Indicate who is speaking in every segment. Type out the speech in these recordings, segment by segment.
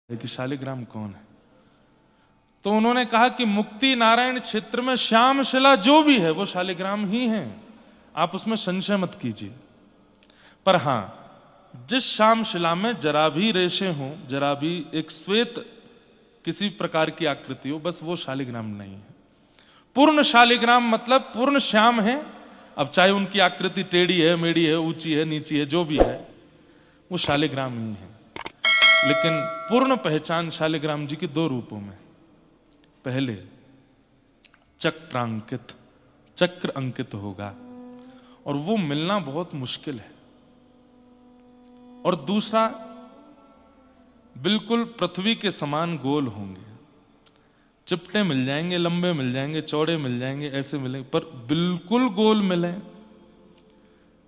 Speaker 1: कि शालिग्राम कौन है। तो उन्होंने कहा कि मुक्ति नारायण क्षेत्र में श्याम शिला जो भी है वो शालिग्राम ही है, आप उसमें संशय मत कीजिए। पर हां, जिस श्याम शिला में जरा भी रेशे हों, जरा भी एक श्वेत किसी प्रकार की आकृति हो, बस वो शालिग्राम नहीं है। पूर्ण शालिग्राम मतलब पूर्ण श्याम है। अब चाहे उनकी आकृति टेढ़ी है, मेढ़ी है, ऊंची है, नीची है, जो भी है वो शालिग्राम ही है। लेकिन पूर्ण पहचान शालिग्राम जी की दो रूपों में। पहले चक्रांकित, चक्र अंकित होगा और वो मिलना बहुत मुश्किल है। और दूसरा बिल्कुल पृथ्वी के समान गोल होंगे, चिपटे मिल जाएंगे, लंबे मिल जाएंगे, चौड़े मिल जाएंगे, ऐसे मिलेंगे, पर बिल्कुल गोल मिले,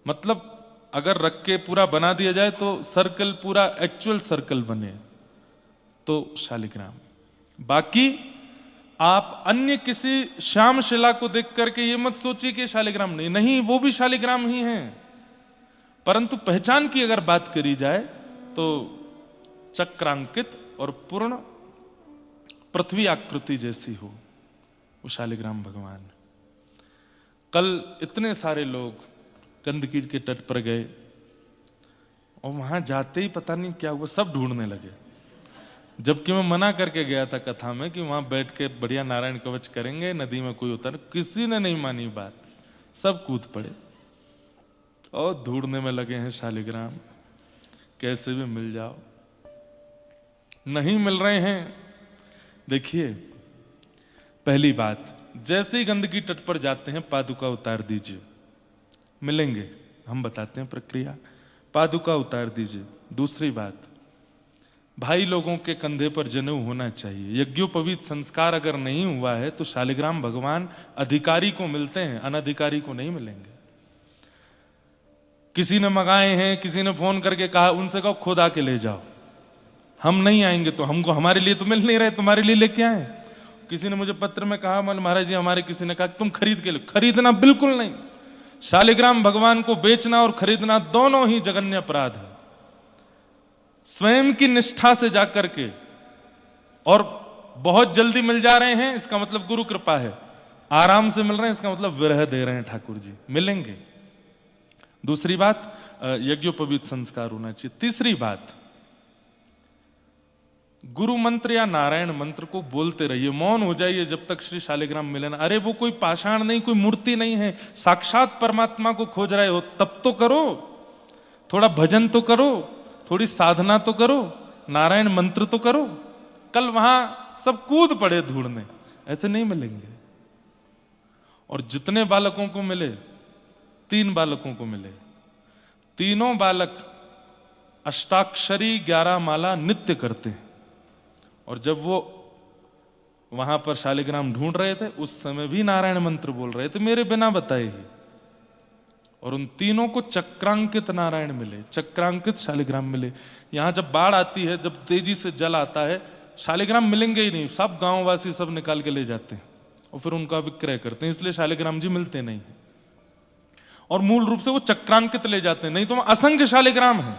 Speaker 1: मतलब अगर रख के पूरा बना दिया जाए तो सर्कल पूरा एक्चुअल सर्कल बने तो शालिग्राम। बाकी आप अन्य किसी श्याम शिला को देख करके ये मत सोचिए कि शालिग्राम नहीं, नहीं वो भी शालिग्राम ही है। परंतु पहचान की अगर बात करी जाए तो चक्रांकित और पूर्ण पृथ्वी आकृति जैसी हो वो शालिग्राम भगवान। कल इतने सारे लोग गंदगी के तट पर गए और वहां जाते ही पता नहीं क्या हुआ, सब ढूंढने लगे। जबकि मैं मना करके गया था कथा में कि वहां बैठ के बढ़िया नारायण कवच करेंगे, नदी में कोई उतर, किसी ने नहीं मानी बात, सब कूद पड़े और ढूंढने में लगे हैं शालिग्राम, कैसे भी मिल जाओ। नहीं मिल रहे हैं। देखिए, पहली बात, जैसे ही गंदगी तट पर जाते हैं पादुका उतार दीजिए, मिलेंगे। हम बताते हैं प्रक्रिया, पादुका उतार दीजिए। दूसरी बात, भाई लोगों के कंधे पर जनेऊ होना चाहिए। यज्ञोपवीत संस्कार अगर नहीं हुआ है तो शालिग्राम भगवान अधिकारी को मिलते हैं, अनधिकारी को नहीं मिलेंगे। किसी ने मंगाए हैं, किसी ने फोन करके कहा, उनसे कहो खुद आके ले जाओ, हम नहीं आएंगे तो हमको, हमारे लिए तो मिल नहीं रहे, तुम्हारे लिए लेके आए। किसी ने मुझे पत्र में कहा, महाराज जी हमारे किसी ने कहा तुम खरीद के लो, खरीदना बिल्कुल नहीं। शालिग्राम भगवान को बेचना और खरीदना दोनों ही जघन्य अपराध है। स्वयं की निष्ठा से जाकर के, और बहुत जल्दी मिल जा रहे हैं इसका मतलब गुरु कृपा है, आराम से मिल रहे हैं इसका मतलब विरह दे रहे हैं ठाकुर जी, मिलेंगे। दूसरी बात, यज्ञोपवीत संस्कार होना चाहिए। तीसरी बात, गुरु मंत्र या नारायण मंत्र को बोलते रहिए, मौन हो जाइए जब तक श्री शालिग्राम मिले ना। अरे वो कोई पाषाण नहीं, कोई मूर्ति नहीं है, साक्षात परमात्मा को खोज रहे हो तब तो करो, थोड़ा भजन तो करो, थोड़ी साधना तो करो, नारायण मंत्र तो करो। कल वहां सब कूद पड़े ढूंढने, ऐसे नहीं मिलेंगे। और जितने बालकों को मिले, 3 बालकों को मिले, तीनों बालक अष्टाक्षरी 11 माला नित्य करते हैं। और जब वो वहां पर शालिग्राम ढूंढ रहे थे उस समय भी नारायण मंत्र बोल रहे थे मेरे बिना बताए ही। और उन तीनों को चक्रांकित नारायण मिले, चक्रांकित शालिग्राम मिले। यहां जब बाढ़ आती है, जब तेजी से जल आता है, शालिग्राम मिलेंगे ही नहीं, सब गांववासी सब निकाल के ले जाते हैं और फिर उनका विक्रय करते हैं, इसलिए शालिग्राम जी मिलते नहीं है। और मूल रूप से वो चक्रांकित ले जाते हैं, नहीं तो असंख्य शालिग्राम है,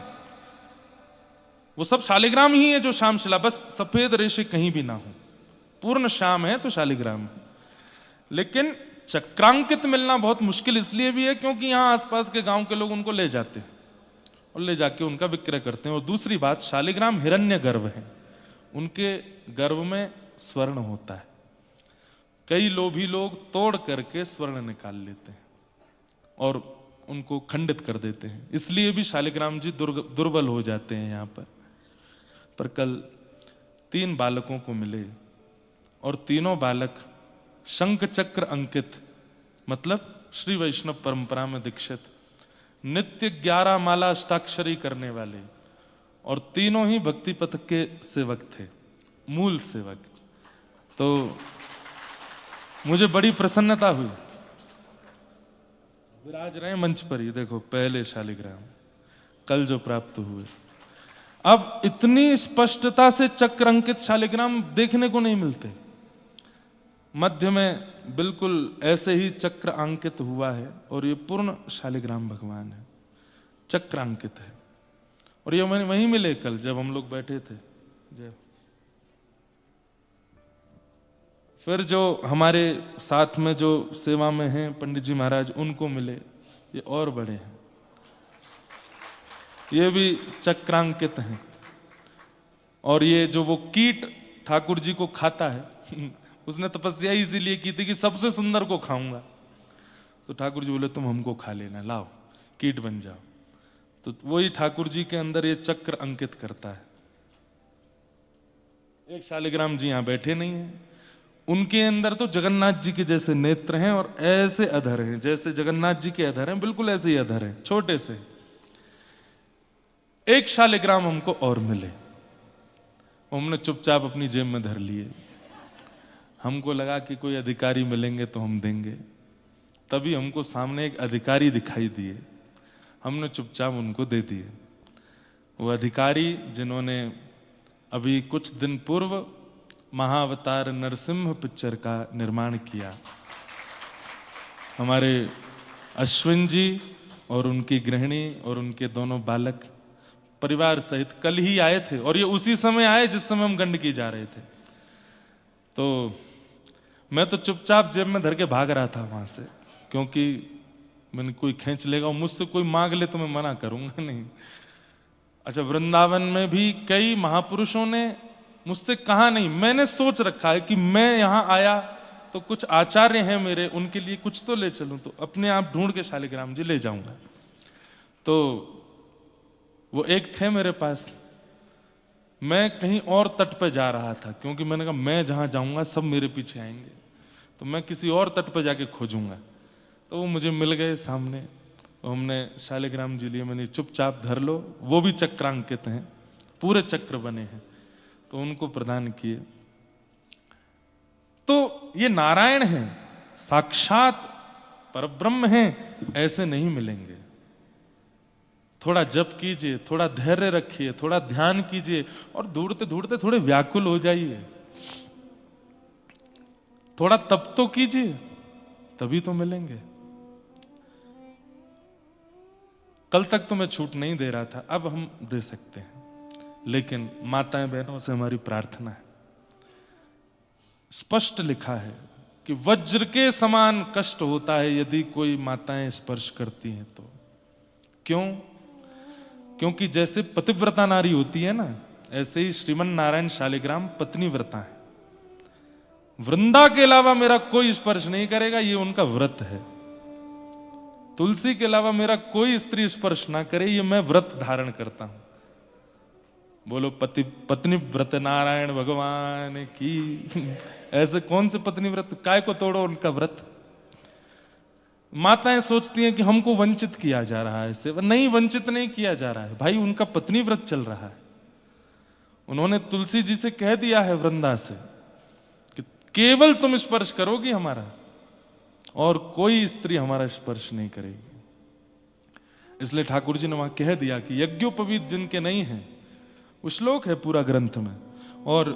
Speaker 1: वो सब शालिग्राम ही है जो श्याम शिला, बस सफेद रेशे कहीं भी ना हो, पूर्ण श्याम है तो शालिग्राम है। लेकिन चक्रांकित मिलना बहुत मुश्किल इसलिए भी है क्योंकि यहां आसपास के गांव के लोग उनको ले जाते हैं और ले जाके उनका विक्रय करते हैं। और दूसरी बात, शालिग्राम हिरण्य गर्भ है, उनके गर्भ में स्वर्ण होता है। कई लोभी लोग तोड़ करके स्वर्ण निकाल लेते हैं और उनको खंडित कर देते हैं, इसलिए भी शालिग्राम जी दुर्बल हो जाते हैं यहां पर। कल 3 बालकों को मिले और तीनों बालक शंख चक्र अंकित, मतलब श्री वैष्णव परंपरा में दीक्षित, नित्य 11 माला अष्टाक्षरी करने वाले, और तीनों ही भक्ति पथ के सेवक थे, मूल सेवक। तो मुझे बड़ी प्रसन्नता हुई। विराज रहे मंच पर ही, देखो पहले शालिग्राम कल जो प्राप्त हुए। अब इतनी स्पष्टता से चक्र अंकित शालिग्राम देखने को नहीं मिलते। मध्य में बिल्कुल ऐसे ही चक्र अंकित हुआ है और ये पूर्ण शालिग्राम भगवान है, चक्र अंकित है। और ये वहीं मिले कल जब हम लोग बैठे थे। जय फिर जो हमारे साथ में जो सेवा में हैं पंडित जी महाराज, उनको मिले, ये और बड़े हैं, ये भी चक्रांकित हैं। और ये जो वो कीट ठाकुर जी को खाता है उसने तपस्या ही इसीलिए की थी कि सबसे सुंदर को खाऊंगा। तो ठाकुर जी बोले तुम हमको खा लेना, लाओ कीट बन जाओ। तो वही ठाकुर जी के अंदर ये चक्र अंकित करता है। एक शालिग्राम जी यहां बैठे नहीं हैं, उनके अंदर तो जगन्नाथ जी के जैसे नेत्र हैं और ऐसे अधर हैं, जैसे जगन्नाथ जी के अधर हैं, बिल्कुल ऐसे ही अधर हैं, छोटे से। एक शालिग्राम हमको और मिले, हमने चुपचाप अपनी जेब में धर लिए। हमको लगा कि कोई अधिकारी मिलेंगे तो हम देंगे, तभी हमको सामने एक अधिकारी दिखाई दिए, हमने चुपचाप उनको दे दिए। वो अधिकारी जिन्होंने अभी कुछ दिन पूर्व महाअवतार नरसिम्हा पिक्चर का निर्माण किया, हमारे अश्विन जी और उनकी गृहिणी और उनके दोनों बालक परिवार सहित कल ही आए थे, और ये उसी समय आए जिस समय हम गंडकी जा रहे थे। तो मैं तो चुपचाप जेब में धर के भाग रहा था वहां से, क्योंकि मैंने कोई खींच लेगा और मुझसे कोई मांग ले तो मैं मना करूंगा नहीं। अच्छा, वृंदावन में भी कई महापुरुषों ने मुझसे कहा नहीं, मैंने सोच रखा है कि मैं यहां आया तो कुछ आचार्य हैं मेरे, उनके लिए कुछ तो ले चलूं, तो अपने आप ढूंढ के शालिग्राम जी ले जाऊंगा। तो वो एक थे मेरे पास, मैं कहीं और तट पे जा रहा था, क्योंकि मैंने कहा मैं जहां जाऊंगा सब मेरे पीछे आएंगे, तो मैं किसी और तट पे जाके खोजूंगा। तो वो मुझे मिल गए सामने, तो हमने शालिग्राम जी लिए, मैंने चुपचाप धर लो, वो भी चक्रांकित हैं, पूरे चक्र बने हैं, तो उनको प्रदान किए। तो ये नारायण हैं, साक्षात परब्रह्म हैं, ऐसे नहीं मिलेंगे। थोड़ा जप कीजिए, थोड़ा धैर्य रखिए, थोड़ा ध्यान कीजिए, और ढूंढते ढूंढते थोड़े व्याकुल हो जाइए, थोड़ा तप तो कीजिए, तभी तो मिलेंगे। कल तक तो मैं छूट नहीं दे रहा था, अब हम दे सकते हैं, लेकिन माताएं बहनों से हमारी प्रार्थना है, स्पष्ट लिखा है कि वज्र के समान कष्ट होता है यदि कोई माताएं स्पर्श करती हैं तो। क्यों? क्योंकि जैसे पतिव्रता नारी होती है ना, ऐसे ही श्रीमन नारायण शालिग्राम पत्नी व्रता है। वृंदा के अलावा मेरा कोई स्पर्श नहीं करेगा, ये उनका व्रत है। तुलसी के अलावा मेरा कोई स्त्री स्पर्श ना करे, ये मैं व्रत धारण करता हूं। बोलो पत्नी व्रत नारायण भगवान की। ऐसे कौन से पत्नी व्रत, काय को तोड़ो उनका व्रत। माताएं सोचती हैं कि हमको वंचित किया जा रहा है इससे, नहीं, वंचित नहीं किया जा रहा है भाई, उनका पत्नी व्रत चल रहा है। उन्होंने तुलसी जी से कह दिया है वृंदा से कि केवल तुम स्पर्श करोगी हमारा, और कोई स्त्री हमारा स्पर्श नहीं करेगी। इसलिए ठाकुर जी ने वहां कह दिया कि यज्ञोपवीत जिनके नहीं है, वो श्लोक है पूरा ग्रंथ में, और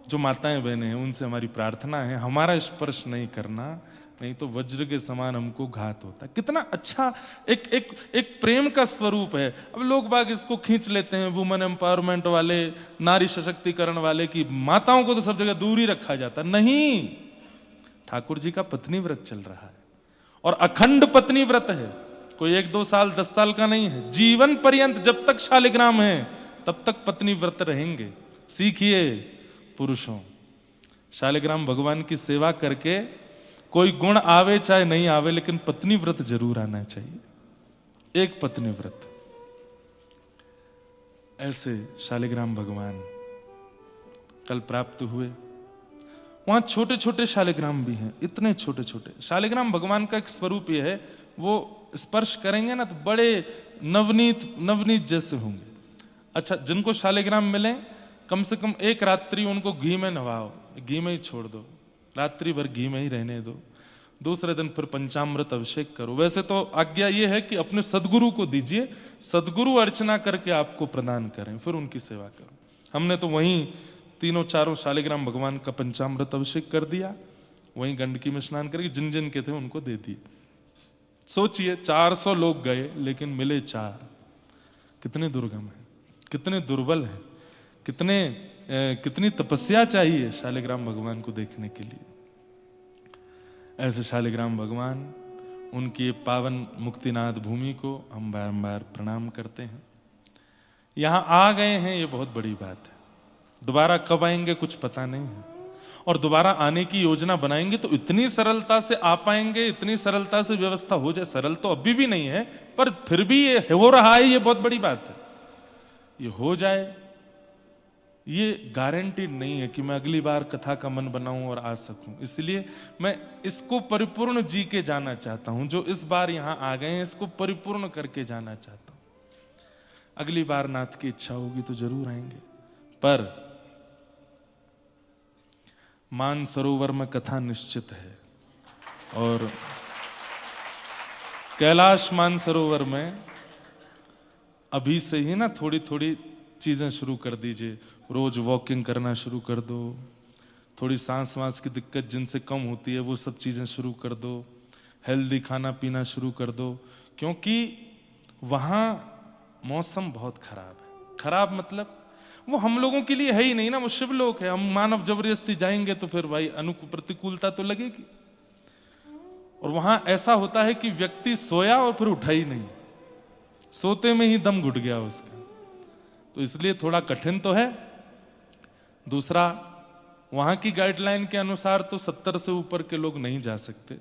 Speaker 1: जो माताएं बहनें हैं उनसे हमारी प्रार्थना है हमारा स्पर्श नहीं करना, नहीं तो वज्र के समान हमको घात होता है। कितना अच्छा एक एक एक प्रेम का स्वरूप है। अब लोग बाग इसको खींच लेते हैं, वुमेन एम्पावरमेंट वाले, नारी सशक्तिकरण वाले, की माताओं को तो सब जगह दूर ही रखा जाता। नहीं, ठाकुर जी का पत्नी व्रत चल रहा है, और अखंड पत्नी व्रत है, कोई 1-2 साल 10 साल का नहीं है, जीवन पर्यंत जब तक शालिग्राम है तब तक पत्नी व्रत रहेंगे। सीखिए पुरुषों, शालिग्राम भगवान की सेवा करके कोई गुण आवे चाहे नहीं आवे, लेकिन पत्नी व्रत जरूर आना चाहिए। एक पत्नी व्रत, ऐसे शालिग्राम भगवान कल प्राप्त हुए। वहां छोटे छोटे शालिग्राम भी हैं, इतने छोटे छोटे। शालिग्राम भगवान का एक स्वरूप यह है, वो स्पर्श करेंगे ना तो बड़े नवनीत नवनीत जैसे होंगे। अच्छा, जिनको शालिग्राम मिले कम से कम एक रात्रि उनको घी में नवाओ, घी में ही छोड़ दो, रात्रि भर घी में ही रहने दो, दूसरे दिन फिर पंचामृत अभिषेक करो। वैसे तो आज्ञा ये है कि अपने सदगुरु को दीजिए, सदगुरु अर्चना करके आपको प्रदान करें, फिर उनकी सेवा करो। हमने तो वहीं 3-4 शालिग्राम भगवान का पंचामृत अभिषेक कर दिया, वहीं गंडकी में स्नान करके जिन जिन के थे उनको दे दिए। सोचिए 400 लोग गए लेकिन मिले 4। कितने दुर्गम है, कितने दुर्बल हैं, कितनी तपस्या चाहिए शालिग्राम भगवान को देखने के लिए। ऐसे शालिग्राम भगवान, उनकी पावन मुक्तिनाथ भूमि को हम बारंबार प्रणाम करते हैं। यहाँ आ गए हैं, ये बहुत बड़ी बात है। दोबारा कब आएंगे कुछ पता नहीं है, और दोबारा आने की योजना बनाएंगे तो इतनी सरलता से आ पाएंगे, इतनी सरलता से व्यवस्था हो जाए। सरल तो अभी भी नहीं है, पर फिर भी ये हो रहा है, ये बहुत बड़ी बात है। ये हो जाए, ये गारंटीड नहीं है कि मैं अगली बार कथा का मन बनाऊं और आ सकूं। इसलिए मैं इसको परिपूर्ण जी के जाना चाहता हूं। जो इस बार यहां आ गए हैं, इसको परिपूर्ण करके जाना चाहता हूं। अगली बार नाथ की इच्छा होगी तो जरूर आएंगे। पर मानसरोवर में कथा निश्चित है, और कैलाश मानसरोवर में अभी से ही ना थोड़ी थोड़ी चीजें शुरू कर दीजिए। रोज वॉकिंग करना शुरू कर दो, थोड़ी सांस वांस की दिक्कत जिनसे कम होती है वो सब चीजें शुरू कर दो, हेल्दी खाना पीना शुरू कर दो, क्योंकि वहां मौसम बहुत खराब है। खराब मतलब वो हम लोगों के लिए है ही नहीं ना, वो शिवलोक है। हम मानव जबरदस्ती जाएंगे तो फिर भाई प्रतिकूलता तो लगेगी। और वहां ऐसा होता है कि व्यक्ति सोया और फिर उठा ही नहीं, सोते में ही दम घुट गया उसका। तो इसलिए थोड़ा कठिन तो है। दूसरा, वहां की गाइडलाइन के अनुसार तो 70 से ऊपर के लोग नहीं जा सकते,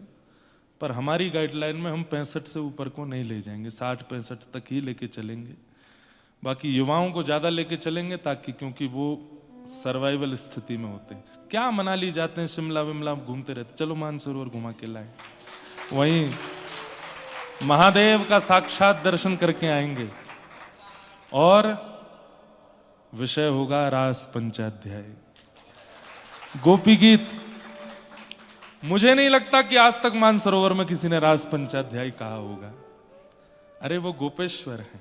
Speaker 1: पर हमारी गाइडलाइन में हम 65 से ऊपर को नहीं ले जाएंगे, 60-65 तक ही लेके चलेंगे। बाकी युवाओं को ज्यादा लेके चलेंगे, ताकि क्योंकि वो सर्वाइवल स्थिति में होते हैं। क्या मनाली जाते हैं, शिमला विमला घूमते रहते, चलो मानसरोवर घुमा के लाए, वहीं महादेव का साक्षात दर्शन करके आएंगे। और विषय होगा रास पंचाध्याय, गोपी गीत। मुझे नहीं लगता कि आज तक मानसरोवर में किसी ने रास पंचाध्याय कहा होगा। अरे वो गोपेश्वर हैं,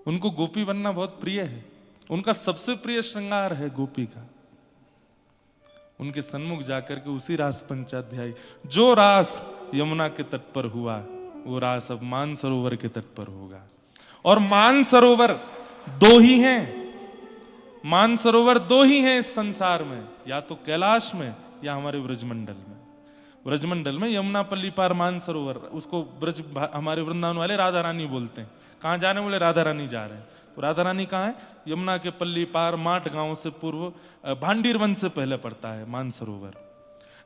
Speaker 1: उनको गोपी बनना बहुत प्रिय है। उनका सबसे प्रिय श्रृंगार है गोपी का। उनके सन्मुख जाकर के उसी रास पंचाध्याय, जो रास यमुना के तट पर हुआ वो रास अब मानसरोवर के तट पर होगा। और मानसरोवर दो ही हैं, मानसरोवर दो ही हैं इस संसार में, या तो कैलाश में या हमारे ब्रजमंडल में। ब्रजमंडल में यमुनापल्ली पार मानसरोवर, उसको ब्रज हमारे वृंदावन वाले राधा रानी बोलते हैं। कहाँ जाने बोले, राधा रानी जा रहे हैं। तो राधा रानी कहाँ है? यमुना के पल्ली पार माट गांव से पूर्व भांडीर वन से पहले पड़ता है मानसरोवर,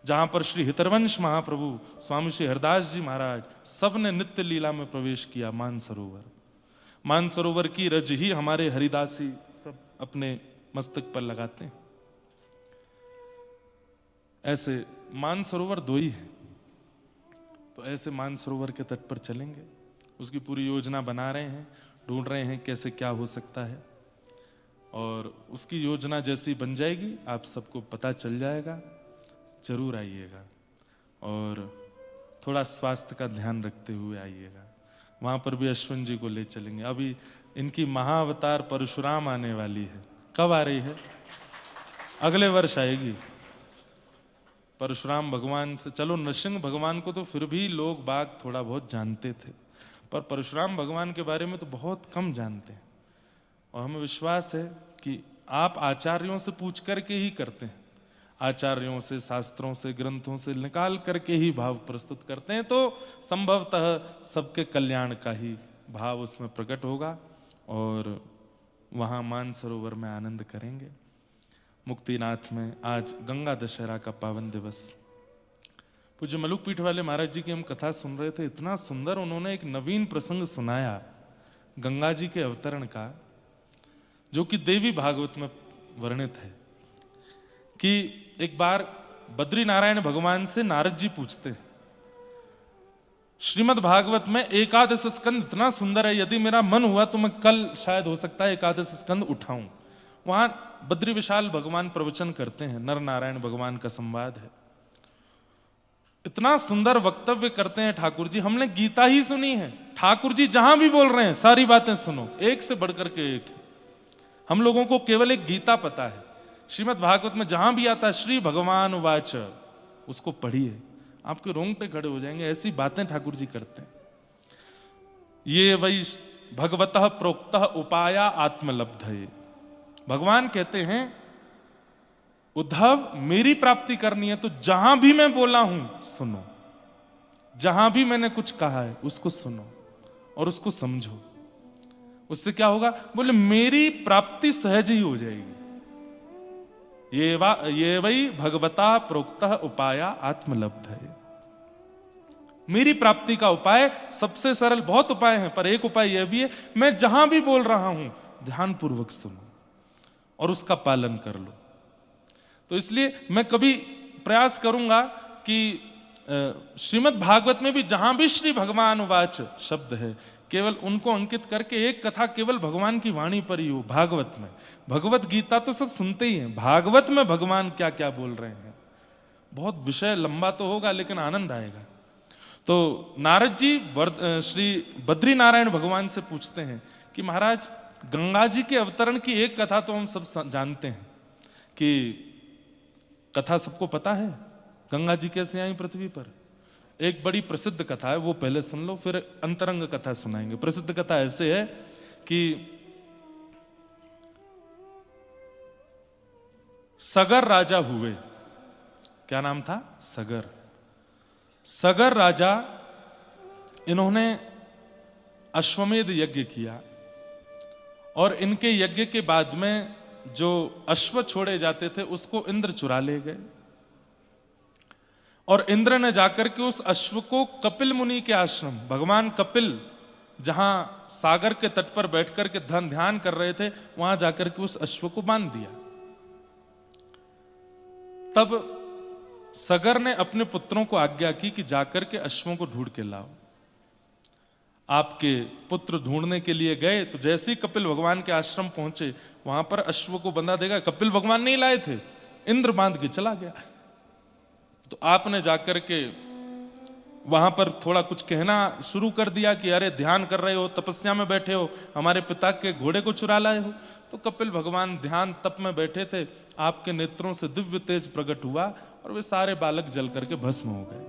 Speaker 1: जहां पर श्री हितरवंश महाप्रभु स्वामी श्री हरदास जी महाराज सब ने नित्य लीला में प्रवेश किया। मानसरोवर, मानसरोवर की रज ही हमारे हरिदासी सब अपने मस्तक पर लगाते हैं। ऐसे मानसरोवर दो ही है, तो ऐसे मानसरोवर के तट पर चलेंगे। उसकी पूरी योजना बना रहे हैं, ढूंढ रहे हैं कैसे क्या हो सकता है, और उसकी योजना जैसी बन जाएगी आप सबको पता चल जाएगा। जरूर आइएगा, और थोड़ा स्वास्थ्य का ध्यान रखते हुए आइएगा। वहां पर भी अश्विन जी को ले चलेंगे। अभी इनकी महाअवतार परशुराम आने वाली है। कब आ रही है? अगले वर्ष आएगी। परशुराम भगवान से, चलो नृसिंह भगवान को तो फिर भी लोग बाग थोड़ा बहुत जानते थे, पर परशुराम भगवान के बारे में तो बहुत कम जानते हैं। और हमें विश्वास है कि आप आचार्यों से पूछ करके ही करते हैं, आचार्यों से, शास्त्रों से, ग्रंथों से निकाल करके ही भाव प्रस्तुत करते हैं, तो संभवतः सबके कल्याण का ही भाव उसमें प्रकट होगा। और वहाँ मानसरोवर में आनंद करेंगे। मुक्तिनाथ में आज गंगा दशहरा का पावन दिवस। पूज्य मलुक पीठ वाले महाराज जी की हम कथा सुन रहे थे, इतना सुंदर उन्होंने एक नवीन प्रसंग सुनाया गंगा जी के अवतरण का, जो कि देवी भागवत में वर्णित है। कि एक बार बद्री नारायण भगवान से नारद जी पूछते हैं, श्रीमद् भागवत में एकादश स्कंद इतना सुंदर है, यदि मेरा मन हुआ तो मैं कल शायद हो सकता है एकादश स्कंद उठाऊं। वहां बद्री विशाल भगवान प्रवचन करते हैं, नर नारायण भगवान का संवाद है। इतना सुंदर वक्तव्य करते हैं ठाकुर जी। हमने गीता ही सुनी है, ठाकुर जी जहां भी बोल रहे हैं सारी बातें सुनो, एक से बढ़कर के एक। हम लोगों को केवल एक गीता पता है। श्रीमद् भागवत में जहां भी आता है श्री भगवान वाच, उसको पढ़िए, आपके रोंगटे खड़े हो जाएंगे। ऐसी बातें ठाकुर जी करते हैं। ये वही भगवतः प्रोक्तः उपाया आत्मलब्धये, भगवान कहते हैं उद्धव मेरी प्राप्ति करनी है तो जहां भी मैं बोला हूं सुनो, जहां भी मैंने कुछ कहा है उसको सुनो और उसको समझो। उससे क्या होगा? बोले मेरी प्राप्ति सहज ही हो जाएगी। ये वही भगवता प्रोक्तः उपाया आत्मलब्ध है। मेरी प्राप्ति का उपाय सबसे सरल, बहुत उपाय हैं पर एक उपाय यह भी है, मैं जहां भी बोल रहा हूं ध्यानपूर्वक सुनो और उसका पालन कर लो। तो इसलिए मैं कभी प्रयास करूंगा कि श्रीमद् भागवत में भी जहां भी श्री भगवान उवाच शब्द है केवल उनको अंकित करके एक कथा केवल भगवान की वाणी पर ही हो। भागवत में, भगवत गीता तो सब सुनते ही हैं, भागवत में भगवान क्या क्या बोल रहे हैं, बहुत विषय लंबा तो होगा लेकिन आनंद आएगा। तो नारद जी श्री बद्री नारायण भगवान से पूछते हैं कि महाराज गंगा जी के अवतरण की एक कथा तो हम सब जानते हैं कि कथा सबको पता है, गंगा जी कैसे आई पृथ्वी पर। एक बड़ी प्रसिद्ध कथा है, वो पहले सुन लो फिर अंतरंग कथा सुनाएंगे। प्रसिद्ध कथा ऐसे है कि सगर राजा हुए। क्या नाम था? सगर। सगर राजा, इन्होंने अश्वमेध यज्ञ किया और इनके यज्ञ के बाद में जो अश्व छोड़े जाते थे उसको इंद्र चुरा ले गए और इंद्र ने जाकर के उस अश्व को कपिल मुनि के आश्रम, भगवान कपिल जहां सागर के तट पर बैठकर के ध्यान कर रहे थे वहां जाकर के उस अश्व को बांध दिया। तब सगर ने अपने पुत्रों को आज्ञा की कि जाकर के अश्वों को ढूंढ के लाओ। आपके पुत्र ढूंढने के लिए गए तो जैसे ही कपिल भगवान के आश्रम पहुंचे वहां पर अश्व को बंधा देगा। कपिल भगवान नहीं लाए थे, इंद्र बांध के चला गया। तो आपने जाकर के वहां पर थोड़ा कुछ कहना शुरू कर दिया कि अरे ध्यान कर रहे हो, तपस्या में बैठे हो, हमारे पिता के घोड़े को चुरा लाए हो। तो कपिल भगवान ध्यान तप में बैठे थे, आपके नेत्रों से दिव्य तेज प्रकट हुआ और वे सारे बालक जल करके भस्म हो गए।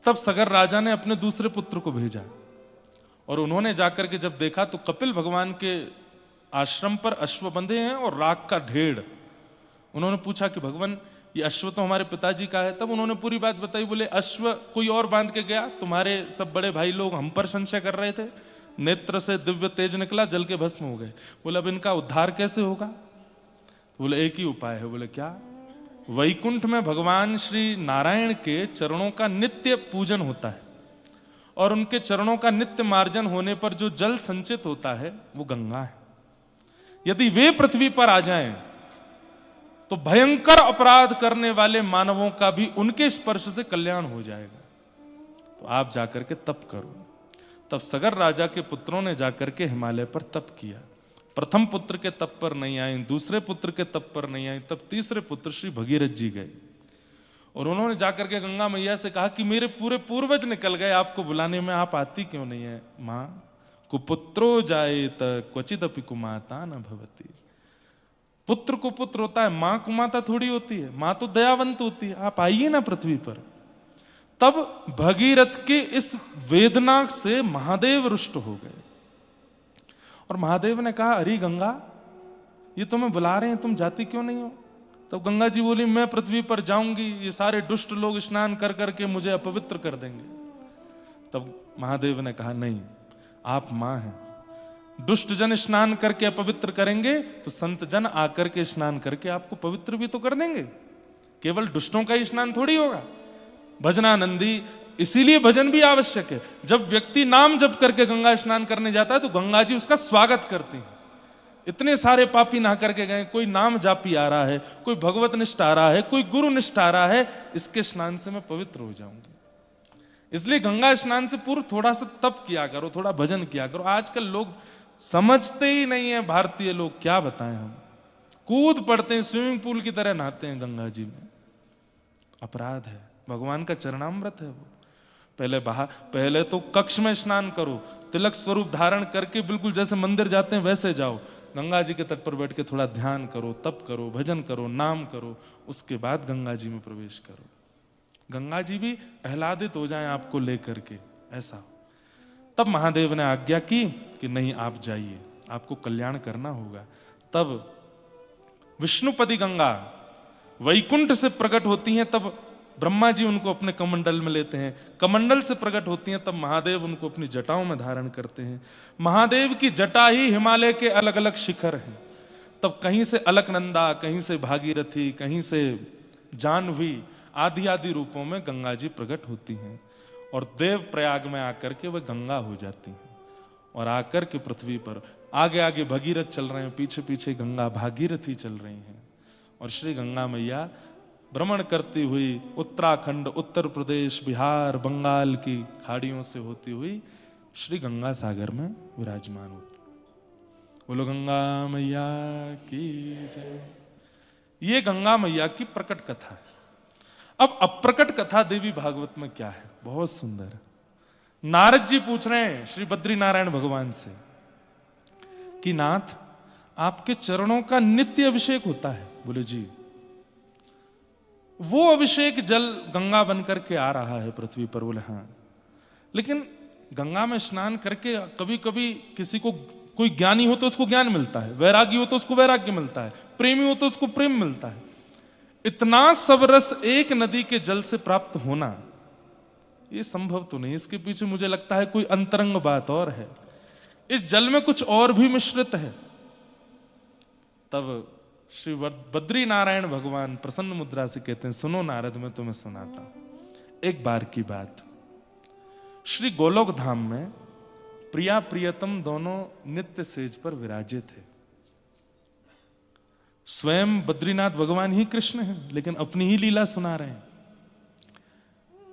Speaker 1: तब सगर राजा ने अपने दूसरे पुत्र को भेजा और उन्होंने जाकर के जब देखा तो कपिल भगवान के आश्रम पर अश्व बंधे हैं और राख का ढेर। उन्होंने पूछा कि भगवान ये अश्व तो हमारे पिताजी का है। तब उन्होंने पूरी बात बताई। बोले अश्व कोई और बांध के गया, तुम्हारे सब बड़े भाई लोग हम पर संशय कर रहे थे, नेत्र से दिव्य तेज निकला, जल के भस्म हो गए। बोले अब इनका उद्धार कैसे होगा? बोले एक ही उपाय है। बोले क्या? वैकुंठ में भगवान श्री नारायण के चरणों का नित्य पूजन होता है और उनके चरणों का नित्य मार्जन होने पर जो जल संचित होता है वो गंगा है। यदि वे पृथ्वी पर आ जाएं तो भयंकर अपराध करने वाले मानवों का भी उनके स्पर्श से कल्याण हो जाएगा। तो आप जाकर के तप करो। तब सगर राजा के पुत्रों ने जाकर के हिमालय पर तप किया। प्रथम पुत्र के तप पर नहीं आई, दूसरे पुत्र के तप पर नहीं आई, तब तीसरे पुत्र श्री भगीरथ जी गए और उन्होंने जाकर के गंगा मैया से कहा कि मेरे पूरे पूर्वज निकल गए, आपको बुलाने में आप आती क्यों नहीं है? मां कुपुत्रो जायेत क्वचिदपि कुमाता न भवति। पुत्र को पुत्र होता है, मां कुमाता थोड़ी होती है, मां तो दयावंत होती है। आप आइए ना पृथ्वी पर। तब भगीरथ के इस वेदना से महादेव रुष्ट हो गए और महादेव ने कहा अरे गंगा, ये तुम्हें बुला रहे हैं, तुम जाती क्यों नहीं हो? तब गंगा जी बोली मैं पृथ्वी पर जाऊंगी, ये सारे दुष्ट लोग स्नान कर करके मुझे अपवित्र कर देंगे। तब महादेव ने कहा नहीं, आप मां हैं, दुष्ट जन स्नान करके अपवित्र करेंगे तो संत जन आकर के स्नान करके आपको पवित्र भी तो कर देंगे। केवल दुष्टों का ही स्नान थोड़ी होगा। भजनानंदी, इसीलिए भजन भी आवश्यक है। जब व्यक्ति नाम जप करके गंगा स्नान करने जाता है तो गंगा जी उसका स्वागत करती हैं। इतने सारे पापी नहा करके गए, कोई नाम जापी आ रहा है, कोई भगवत निष्ठ आ रहा है, कोई गुरु निष्ठ आ रहा है, इसके स्नान से मैं पवित्र हो जाऊंगी। इसलिए गंगा स्नान से पूर्व थोड़ा सा तप किया करो, थोड़ा भजन किया करो। आजकल लोग समझते ही नहीं है, भारतीय लोग, क्या बताएं हम। कूद पड़ते हैं, स्विमिंग पूल की तरह नहाते हैं गंगा जी में। अपराध है, भगवान का चरणामृत है वो। पहले तो कक्ष में स्नान करो, तिलक स्वरूप धारण करके बिल्कुल जैसे मंदिर जाते हैं वैसे जाओ, गंगा जी के तट पर बैठ के थोड़ा ध्यान करो, तप करो, भजन करो, नाम करो, उसके बाद गंगा जी में प्रवेश करो। गंगा जी भी आह्लादित हो जाएं आपको लेकर के, ऐसा। तब महादेव ने आज्ञा की कि नहीं आप जाइए। आपको कल्याण करना होगा। तब विष्णुपदी गंगा वैकुंठ से प्रकट होती हैं, तब ब्रह्मा जी उनको अपने कमंडल में लेते हैं। कमंडल से प्रकट होती हैं, तब महादेव उनको अपनी जटाओं में धारण करते हैं। महादेव की जटा ही हिमालय के अलग अलग शिखर हैं। तब कहीं से अलकनंदा, कहीं से भागीरथी, कहीं से जाह्नवी आदि आदि रूपों में गंगा जी प्रकट होती हैं और देव प्रयाग में आकर के वह गंगा हो जाती हैं और आकर के पृथ्वी पर आगे आगे भगीरथ चल रहे हैं, पीछे पीछे गंगा भागीरथी चल रही हैं और श्री गंगा मैया भ्रमण करती हुई उत्तराखंड, उत्तर प्रदेश, बिहार, बंगाल की खाड़ियों से होती हुई श्री गंगा सागर में विराजमान होती। बोलो गंगा मैया की जय। ये गंगा मैया की प्रकट कथा है। अब अप्रकट कथा देवी भागवत में क्या है? बहुत सुंदर। नारद जी पूछ रहे हैं श्री बद्री नारायण भगवान से कि नाथ, आपके चरणों का नित्य अभिषेक होता है? बोले जी। वो अभिषेक जल गंगा बनकर के आ रहा है पृथ्वी पर? बोले हाँ। लेकिन गंगा में स्नान करके कभी कभी किसी को, कोई ज्ञानी हो तो उसको ज्ञान मिलता है, वैरागी हो तो उसको वैराग्य मिलता है, प्रेमी हो तो उसको प्रेम मिलता है। इतना सब रस एक नदी के जल से प्राप्त होना ये संभव तो नहीं। इसके पीछे मुझे लगता है कोई अंतरंग बात और है। इस जल में कुछ और भी मिश्रित है। तब श्री बद्री नारायण भगवान प्रसन्न मुद्रा से कहते हैं, सुनो नारद, मैं तुम्हें सुनाता हूं। एक बार की बात, श्री गोलोक धाम में प्रिया प्रियतम दोनों नित्य सेज पर विराजे थे। स्वयं बद्रीनाथ भगवान ही कृष्ण हैं, लेकिन अपनी ही लीला सुना रहे हैं।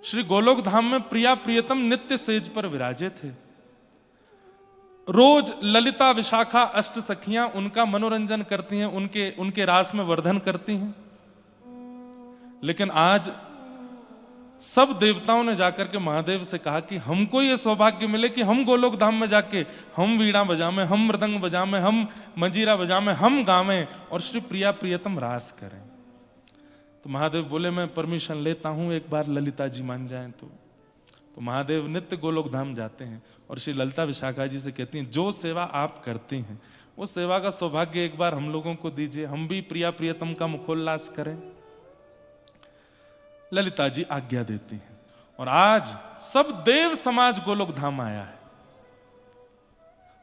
Speaker 1: श्री गोलोक धाम में प्रिया प्रियतम नित्य सेज पर विराजे थे। रोज ललिता, विशाखा, अष्ट सखियां उनका मनोरंजन करती हैं, उनके रास में वर्धन करती हैं। लेकिन आज सब देवताओं ने जाकर के महादेव से कहा कि हमको ये सौभाग्य मिले कि हम गोलोक धाम में जाके हम वीणा बजावें, हम मृदंग बजावें, हम मंजीरा बजावें, हम गावें और श्री प्रिया प्रियतम रास करें। तो महादेव बोले, मैं परमिशन लेता हूं, एक बार ललिता जी मान जाएं तो महादेव नित्य गोलोक धाम जाते हैं और श्री ललिता विशाखा जी से कहती हैं, जो सेवा आप करती हैं वो सेवा का सौभाग्य एक बार हम लोगों को दीजिए, हम भी प्रिया प्रियतम का मुखोल्लास करें। ललिता जी आज्ञा देती हैं और आज सब देव समाज गोलोक धाम आया है।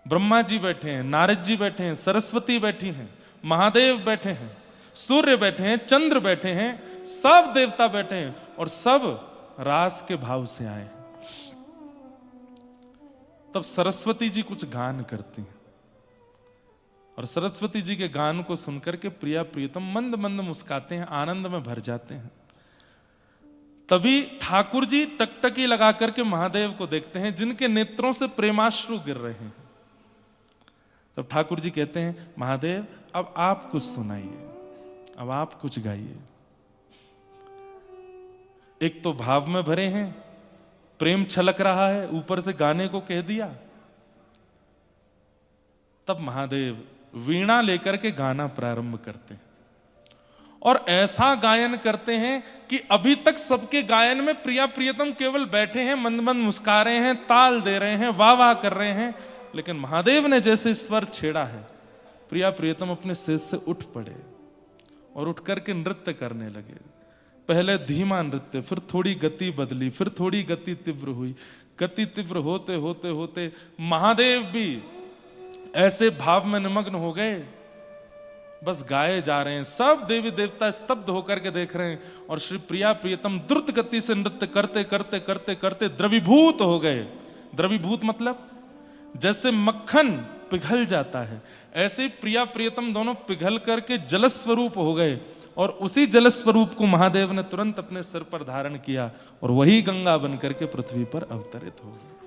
Speaker 1: ब्रह्मा जी बैठे हैं, नारद जी बैठे हैं, सरस्वती बैठी हैं, महादेव बैठे हैं, सूर्य बैठे हैं, चंद्र बैठे हैं, सब देवता बैठे हैं और सब रास के भाव से आए हैं। तब सरस्वती जी कुछ गान करती हैं और सरस्वती जी के गान को सुनकर के प्रिया प्रियतम मंद मंद मुस्काते हैं, आनंद में भर जाते हैं। तभी ठाकुर जी टकटकी लगा करके महादेव को देखते हैं, जिनके नेत्रों से प्रेमाश्रु गिर रहे हैं। तब ठाकुर जी कहते हैं, महादेव अब आप कुछ सुनाइए, अब आप कुछ गाइए। एक तो भाव में भरे हैं, प्रेम छलक रहा है, ऊपर से गाने को कह दिया। तब महादेव वीणा लेकर के गाना प्रारंभ करते हैं और ऐसा गायन करते हैं कि अभी तक सबके गायन में प्रिया प्रियतम केवल बैठे हैं, मंद मंद मुस्का रहे हैं, ताल दे रहे हैं, वाह वाह कर रहे हैं। लेकिन महादेव ने जैसे स्वर छेड़ा है, प्रिया प्रियतम अपने सेज से उठ पड़े और उठ करके नृत्य करने लगे। पहले धीमा नृत्य, फिर थोड़ी गति बदली, फिर थोड़ी गति तीव्र हुई। गति तीव्र होते होते होते महादेव भी ऐसे भाव में निमग्न हो गए, बस गाए जा रहे हैं। सब देवी देवता स्तब्ध होकर के देख रहे हैं और श्री प्रिया प्रियतम द्रुत गति से नृत्य करते करते करते करते द्रवीभूत हो गए। द्रवीभूत मतलब जैसे मक्खन पिघल जाता है, ऐसे प्रिया प्रियतम दोनों पिघल करके जल स्वरूप हो गए और उसी जल स्वरूप को महादेव ने तुरंत अपने सिर पर धारण किया और वही गंगा बनकर के पृथ्वी पर अवतरित हो गई।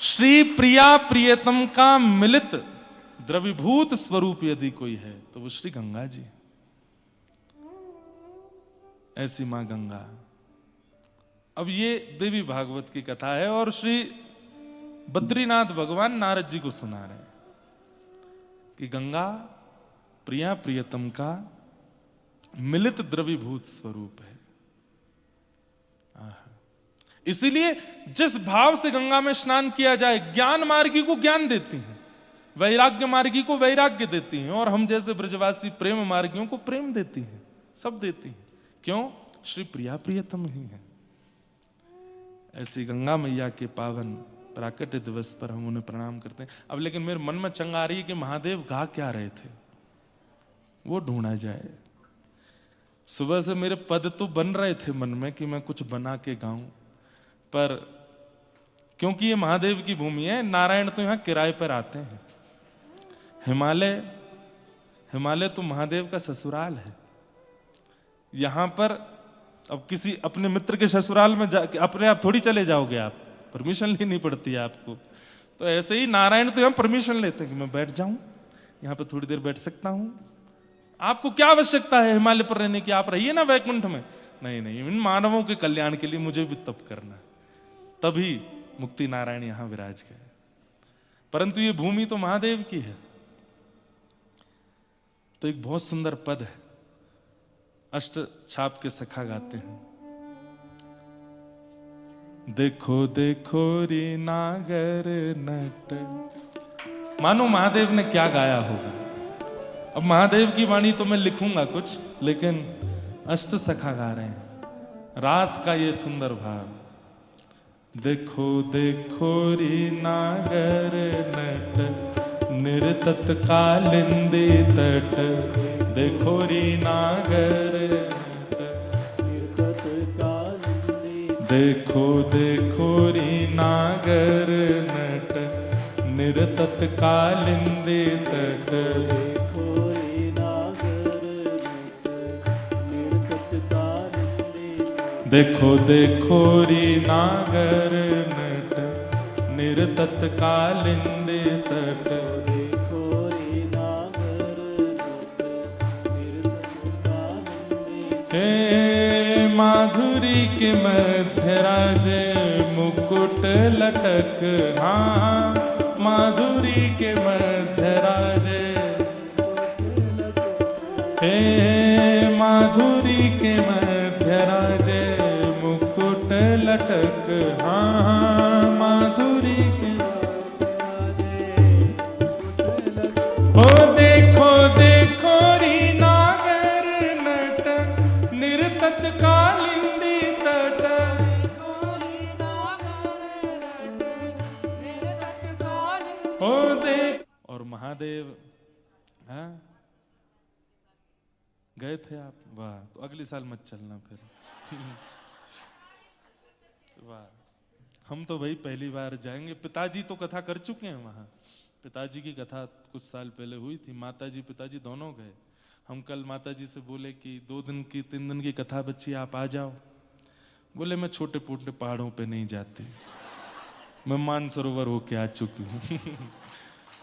Speaker 1: श्री प्रिया प्रियतम का मिलित द्रवीभूत स्वरूप यदि कोई है तो वो श्री गंगा जी। ऐसी मां गंगा। अब ये देवी भागवत की कथा है और श्री बद्रीनाथ भगवान नारद जी को सुना रहे हैं कि गंगा प्रिया प्रियतम का मिलित द्रवीभूत स्वरूप है। इसीलिए जिस भाव से गंगा में स्नान किया जाए, ज्ञान मार्गी को ज्ञान देती हैं, वैराग्य मार्गी को वैराग्य देती हैं और हम जैसे ब्रजवासी प्रेम मार्गियों को प्रेम देती हैं, सब देती हैं। क्यों? श्री प्रिया प्रियतम ही है। ऐसी गंगा मैया के पावन प्राकट्य दिवस पर हम उन्हें प्रणाम करते हैं। अब लेकिन मेरे मन में चंग आ रही है कि महादेव गा क्या रहे थे, वो ढूंढा जाए। सुबह से मेरे पद तो बन रहे थे मन में कि मैं कुछ बना के गाऊं, पर क्योंकि ये महादेव की भूमि है, नारायण तो यहां किराए पर आते हैं। हिमालय तो महादेव का ससुराल है। यहां पर अब किसी अपने मित्र के ससुराल में जाके अपने आप थोड़ी चले जाओगे, आप परमिशन लेनी पड़ती है आपको। तो ऐसे ही नारायण तो यहां परमिशन लेते हैं कि मैं बैठ जाऊं, यहां पर थोड़ी देर बैठ सकता हूं। आपको क्या आवश्यकता है हिमालय पर रहने की? आप रहिए ना वैकुंठ में। नहीं नहीं, इन मानवों के कल्याण के लिए मुझे भी तप करना, तभी मुक्ति नारायण यहां विराज गए। परंतु ये भूमि तो महादेव की है। तो एक बहुत सुंदर पद है, अष्ट छाप के सखा गाते हैं। देखो देखो री नागर नट। मानो महादेव ने क्या गाया होगा। अब महादेव की वाणी तो मैं लिखूंगा कुछ, लेकिन अष्ट सखा गा रहे हैं रास का ये सुंदर भाव। देखो देखो री नागर नट, निर्तत कालिंदी तट। देखो री नागर नट, निर्तत कालिंदी। देखो देखो री नागर नट, निर्तत कालिंदी तट। देखो री नागर नट, निर्तत कालिंदी। देखो देखो री नागर नट, निर्तत कालिंदी तट। देखो री नागर नट, निर्तत कालिंदी। हे माधुरी के मध्य राजे मुकुट लटक। हाँ, माधुरी के मध्य राजे। हे माधुरी के मध्य राजे मुकुट लटक। हाँ, माधुरी के ओ देखो देखो री नागर नट, निर्तत कालिंदी तट। ओ देख। और महादेव, हाँ गए थे आप? वाह, तो अगली साल मत चलना फिर। वाह, हम तो भाई पहली बार जाएंगे। पिताजी तो कथा कर चुके हैं वहां। पिताजी की कथा कुछ साल पहले हुई थी, माताजी पिताजी दोनों गए। हम कल माताजी से बोले कि 2 दिन की 3 दिन की कथा बच्ची, आप आ जाओ। बोले मैं छोटे पोटे पहाड़ों पे नहीं जाती, मैं मानसरोवर होके आ चुकी हूँ।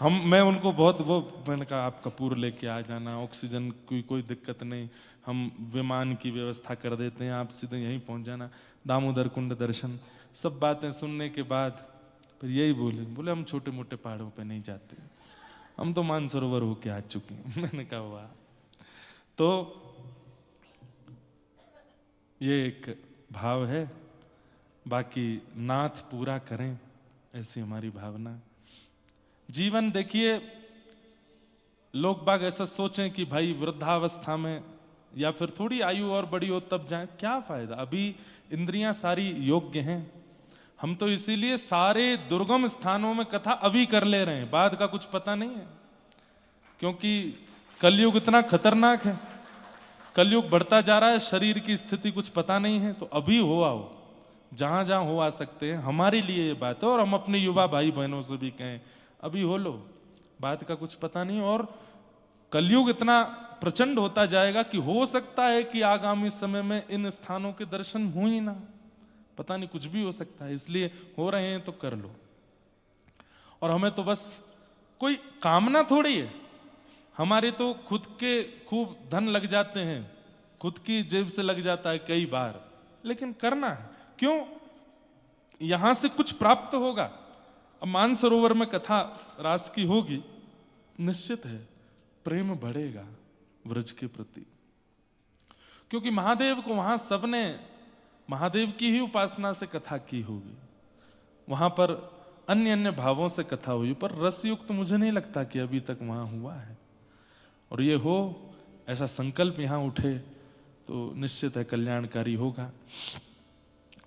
Speaker 1: मैं उनको बहुत मैंने कहा आप कपूर लेके आ जाना, ऑक्सीजन की कोई दिक्कत नहीं, हम विमान की व्यवस्था कर देते हैं, आप सीधे यहीं पहुंच जाना, दामोदर कुंड दर्शन। सब बातें सुनने के बाद फिर यही बोले हम छोटे मोटे पहाड़ों पे नहीं जाते, हम तो मानसरोवर होके आ चुके हैं। मैंने कहा वाह। तो ये एक भाव है, बाकी नाथ पूरा करें ऐसी हमारी भावना। जीवन देखिए, लोग बाग ऐसा सोचें कि भाई वृद्धावस्था में या फिर थोड़ी आयु और बड़ी हो तब जाएं, क्या फायदा, अभी इंद्रियां सारी योग्य हैं। हम तो इसीलिए सारे दुर्गम स्थानों में कथा अभी कर ले रहे हैं, बाद का कुछ पता नहीं है, क्योंकि कलयुग इतना खतरनाक है, कलयुग बढ़ता जा रहा है, शरीर की स्थिति कुछ पता नहीं है। तो अभी हो आओ, जहां जहां हो आ सकते हैं, हमारे लिए ये बात है। और हम अपने युवा भाई बहनों से भी कहें अभी हो लो, बात का कुछ पता नहीं। और कलयुग इतना प्रचंड होता जाएगा कि हो सकता है कि आगामी समय में इन स्थानों के दर्शन हो ही ना, पता नहीं, कुछ भी हो सकता है। इसलिए हो रहे हैं तो कर लो। और हमें तो बस कोई कामना थोड़ी है, हमारे तो खुद के खूब धन लग जाते हैं, खुद की जेब से लग जाता है कई बार, लेकिन करना है। क्यों? यहां से कुछ प्राप्त होगा। अब मानसरोवर में कथा रास की होगी, निश्चित है प्रेम बढ़ेगा व्रज के प्रति, क्योंकि महादेव को वहां सबने महादेव की ही उपासना से कथा की होगी। वहां पर अन्य अन्य भावों से कथा हुई, पर रसयुक्त तो मुझे नहीं लगता कि अभी तक वहां हुआ है। और ये हो, ऐसा संकल्प यहां उठे तो निश्चित है कल्याणकारी होगा,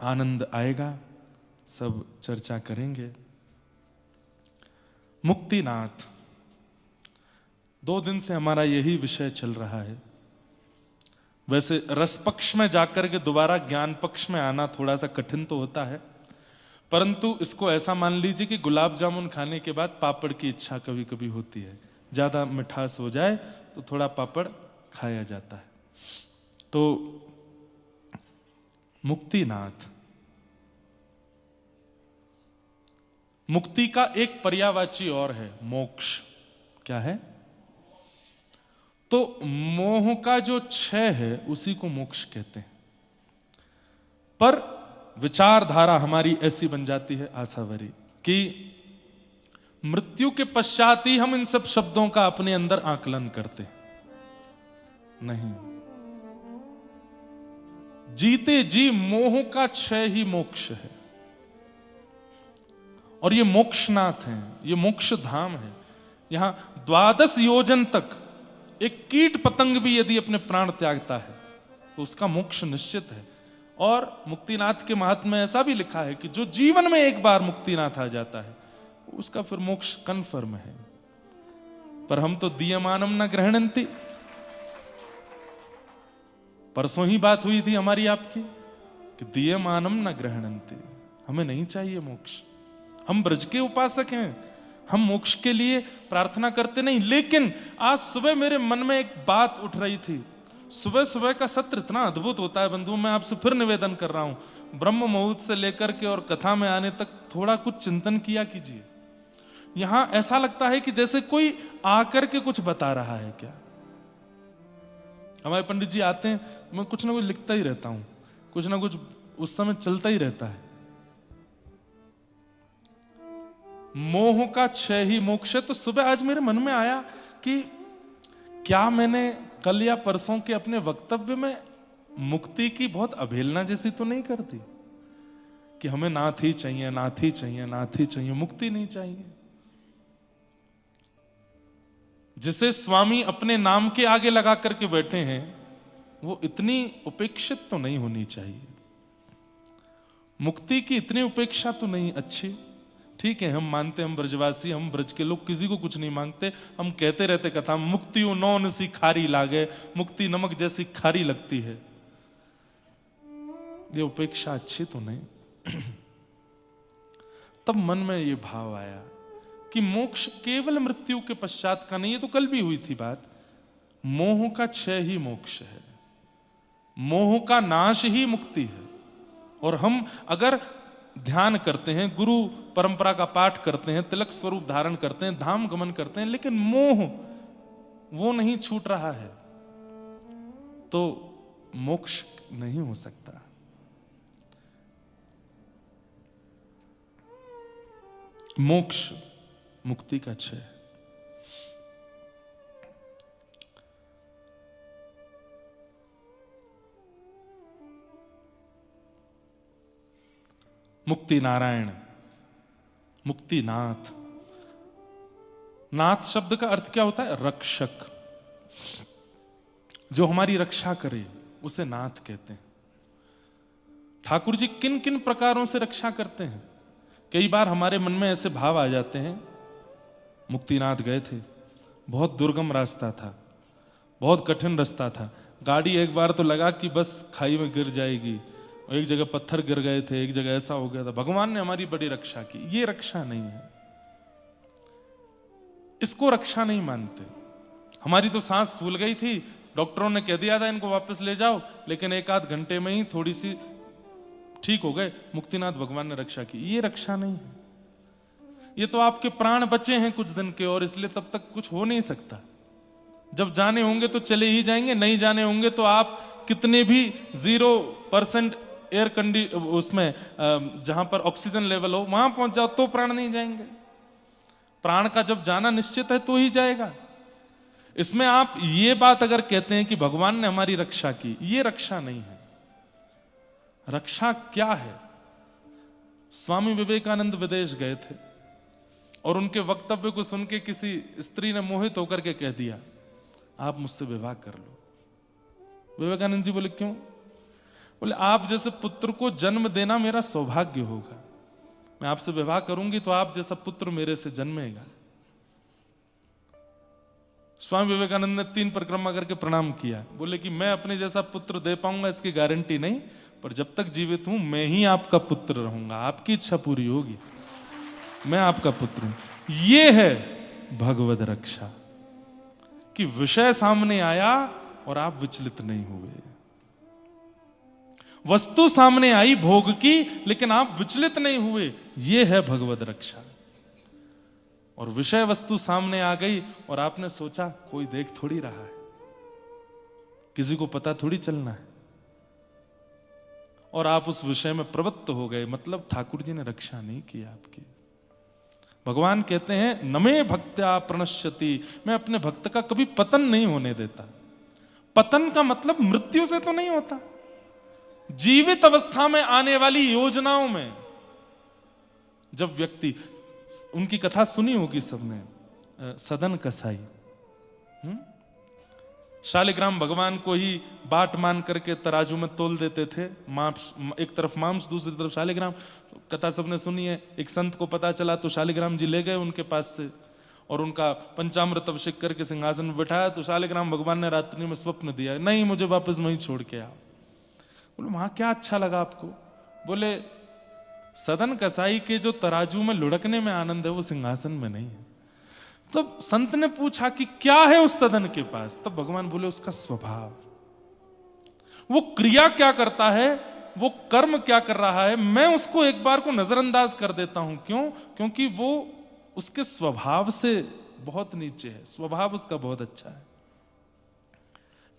Speaker 1: आनंद आएगा, सब चर्चा करेंगे। मुक्तिनाथ, 2 दिन से हमारा यही विषय चल रहा है। वैसे रस पक्ष में जाकर के दोबारा ज्ञान पक्ष में आना थोड़ा सा कठिन तो होता है, परंतु इसको ऐसा मान लीजिए कि गुलाब जामुन खाने के बाद पापड़ की इच्छा कभी कभी होती है, ज्यादा मिठास हो जाए तो थोड़ा पापड़ खाया जाता है। तो मुक्तिनाथ, मुक्ति का एक पर्यायवाची और है, मोक्ष। क्या है? तो मोह का जो क्षय है उसी को मोक्ष कहते हैं। पर विचारधारा हमारी ऐसी बन जाती है आशावरी कि मृत्यु के पश्चात ही हम इन सब शब्दों का अपने अंदर आकलन करते हैं। नहीं, जीते जी मोह का क्षय ही मोक्ष है। और ये मोक्षनाथ है, ये मोक्ष धाम है। यहां 12 योजन तक एक कीट पतंग भी यदि अपने प्राण त्यागता है तो उसका मोक्ष निश्चित है। और मुक्तिनाथ के महात्म्य में ऐसा भी लिखा है कि जो जीवन में एक बार मुक्तिनाथ आ जाता है उसका फिर मोक्ष कन्फर्म है। पर हम तो दीयमानम न ग्रहणंति, परसों ही बात हुई थी हमारी आपकी कि दीयमानम न ग्रहणंति, हमें नहीं चाहिए मोक्ष। हम ब्रज के उपासक हैं, हम मोक्ष के लिए प्रार्थना करते नहीं। लेकिन आज सुबह मेरे मन में एक बात उठ रही थी। सुबह सुबह का सत्र इतना अद्भुत होता है बंधु, मैं आपसे फिर निवेदन कर रहा हूं, ब्रह्म मुहूर्त से लेकर के और कथा में आने तक थोड़ा कुछ चिंतन किया कीजिए। यहां ऐसा लगता है कि जैसे कोई आकर के कुछ बता रहा है। क्या हमारे पंडित जी आते हैं, मैं कुछ ना कुछ लिखता ही रहता हूं, कुछ ना कुछ उस समय चलता ही रहता है। मोह का क्षय ही मोक्ष है। तो सुबह आज मेरे मन में आया कि क्या मैंने कल या परसों के अपने वक्तव्य में मुक्ति की बहुत अवहेलना जैसी तो नहीं कर दी कि हमें नाथ ही चाहिए, नाथ ही चाहिए, नाथ ही चाहिए, मुक्ति नहीं चाहिए। जिसे स्वामी अपने नाम के आगे लगा करके बैठे हैं वो इतनी उपेक्षित तो नहीं होनी चाहिए। मुक्ति की इतनी उपेक्षा तो नहीं अच्छी। ठीक है, हम मानते, हम ब्रजवासी, हम ब्रज के लोग किसी को कुछ नहीं मांगते। हम कहते रहते कथा, मुक्ति नौन सी खारी लागे, मुक्ति नमक जैसी खारी लगती है। ये उपेक्षा अच्छी तो नहीं। तब मन में ये भाव आया कि मोक्ष केवल मृत्यु के पश्चात का नहीं, ये तो कल भी हुई थी बात। मोह का क्षय ही मोक्ष है, मोह का नाश ही मुक्ति है। और हम अगर ध्यान करते हैं, गुरु परंपरा का पाठ करते हैं, तिलक स्वरूप धारण करते हैं, धाम गमन करते हैं, लेकिन मोह वो नहीं छूट रहा है, तो मोक्ष नहीं हो सकता। मोक्ष मुक्ति का क्षय। मुक्ति नारायण, मुक्तिनाथ। नाथ शब्द का अर्थ क्या होता है? रक्षक। जो हमारी रक्षा करे उसे नाथ कहते हैं। ठाकुर जी किन किन प्रकारों से रक्षा करते हैं? कई बार हमारे मन में ऐसे भाव आ जाते हैं, मुक्तिनाथ गए थे, बहुत दुर्गम रास्ता था, बहुत कठिन रास्ता था, गाड़ी एक बार तो लगा कि बस खाई में गिर जाएगी, एक जगह पत्थर गिर गए थे, एक जगह ऐसा हो गया था, भगवान ने हमारी बड़ी रक्षा की। ये रक्षा नहीं है, इसको रक्षा नहीं मानते। हमारी तो सांस फूल गई थी, डॉक्टरों ने कह दिया था इनको वापस ले जाओ, लेकिन 1-8 घंटे में ही थोड़ी सी ठीक हो गए, मुक्तिनाथ भगवान ने रक्षा की। ये रक्षा नहीं है। ये तो आपके प्राण बचे हैं कुछ दिन के, और इसलिए तब तक कुछ हो नहीं सकता। जब जाने होंगे तो चले ही जाएंगे, नहीं जाने होंगे तो आप कितने भी 0% एयर उसमें जहां पर ऑक्सीजन लेवल हो वहां पहुंच जाओ तो प्राण नहीं जाएंगे। प्राण का जब जाना निश्चित है तो ही जाएगा। इसमें आप ये बात अगर कहते हैं कि भगवान ने हमारी रक्षा की, ये रक्षा नहीं है। रक्षा क्या है? स्वामी विवेकानंद विदेश गए थे, और उनके वक्तव्य को सुन के किसी स्त्री ने मोहित होकर के कह दिया, आप मुझसे विवाह कर लो। विवेकानंद जी बोले, क्यों? बोले, आप जैसे पुत्र को जन्म देना मेरा सौभाग्य होगा, मैं आपसे विवाह करूंगी तो आप जैसा पुत्र मेरे से जन्मेगा। स्वामी विवेकानंद ने 3 परिक्रमा करके प्रणाम किया, बोले कि मैं अपने जैसा पुत्र दे पाऊंगा इसकी गारंटी नहीं, पर जब तक जीवित हूं मैं ही आपका पुत्र रहूंगा, आपकी इच्छा पूरी होगी, मैं आपका पुत्र हूं। ये है भगवद रक्षा कि विषय सामने आया और आप विचलित नहीं हुए, वस्तु सामने आई भोग की लेकिन आप विचलित नहीं हुए, ये है भगवद रक्षा। और विषय वस्तु सामने आ गई और आपने सोचा कोई देख थोड़ी रहा है, किसी को पता थोड़ी चलना है, और आप उस विषय में प्रवृत्त हो गए, मतलब ठाकुर जी ने रक्षा नहीं की आपकी। भगवान कहते हैं नमे भक्त्या प्रणश्यति, मैं अपने भक्त का कभी पतन नहीं होने देता। पतन का मतलब मृत्यु से तो नहीं होता, जीवित अवस्था में आने वाली योजनाओं में जब व्यक्ति, उनकी कथा सुनी होगी सबने, सदन कसाई, शालिग्राम भगवान को ही बाट मान करके तराजू में तोल देते थे, मांस एक तरफ मांस दूसरी तरफ शालिग्राम। कथा सबने सुनी है। एक संत को पता चला तो शालिग्राम जी ले गए उनके पास से और उनका पंचामृत अभिषेक करके सिंहासन में बैठाया। तो शालिग्राम भगवान ने रात्रि में स्वप्न दिया, नहीं मुझे वापस वहीं छोड़ के आओ। बोले वहां क्या अच्छा लगा आपको? बोले सदन कसाई के जो तराजू में लुढ़कने में आनंद है वो सिंहासन में नहीं है। तब संत ने पूछा कि क्या है उस सदन के पास? तब भगवान बोले उसका स्वभाव, वो क्रिया क्या करता है, वो कर्म क्या कर रहा है, मैं उसको एक बार को नजरअंदाज कर देता हूं। क्यों? क्योंकि वो उसके स्वभाव से बहुत नीचे है, स्वभाव उसका बहुत अच्छा है।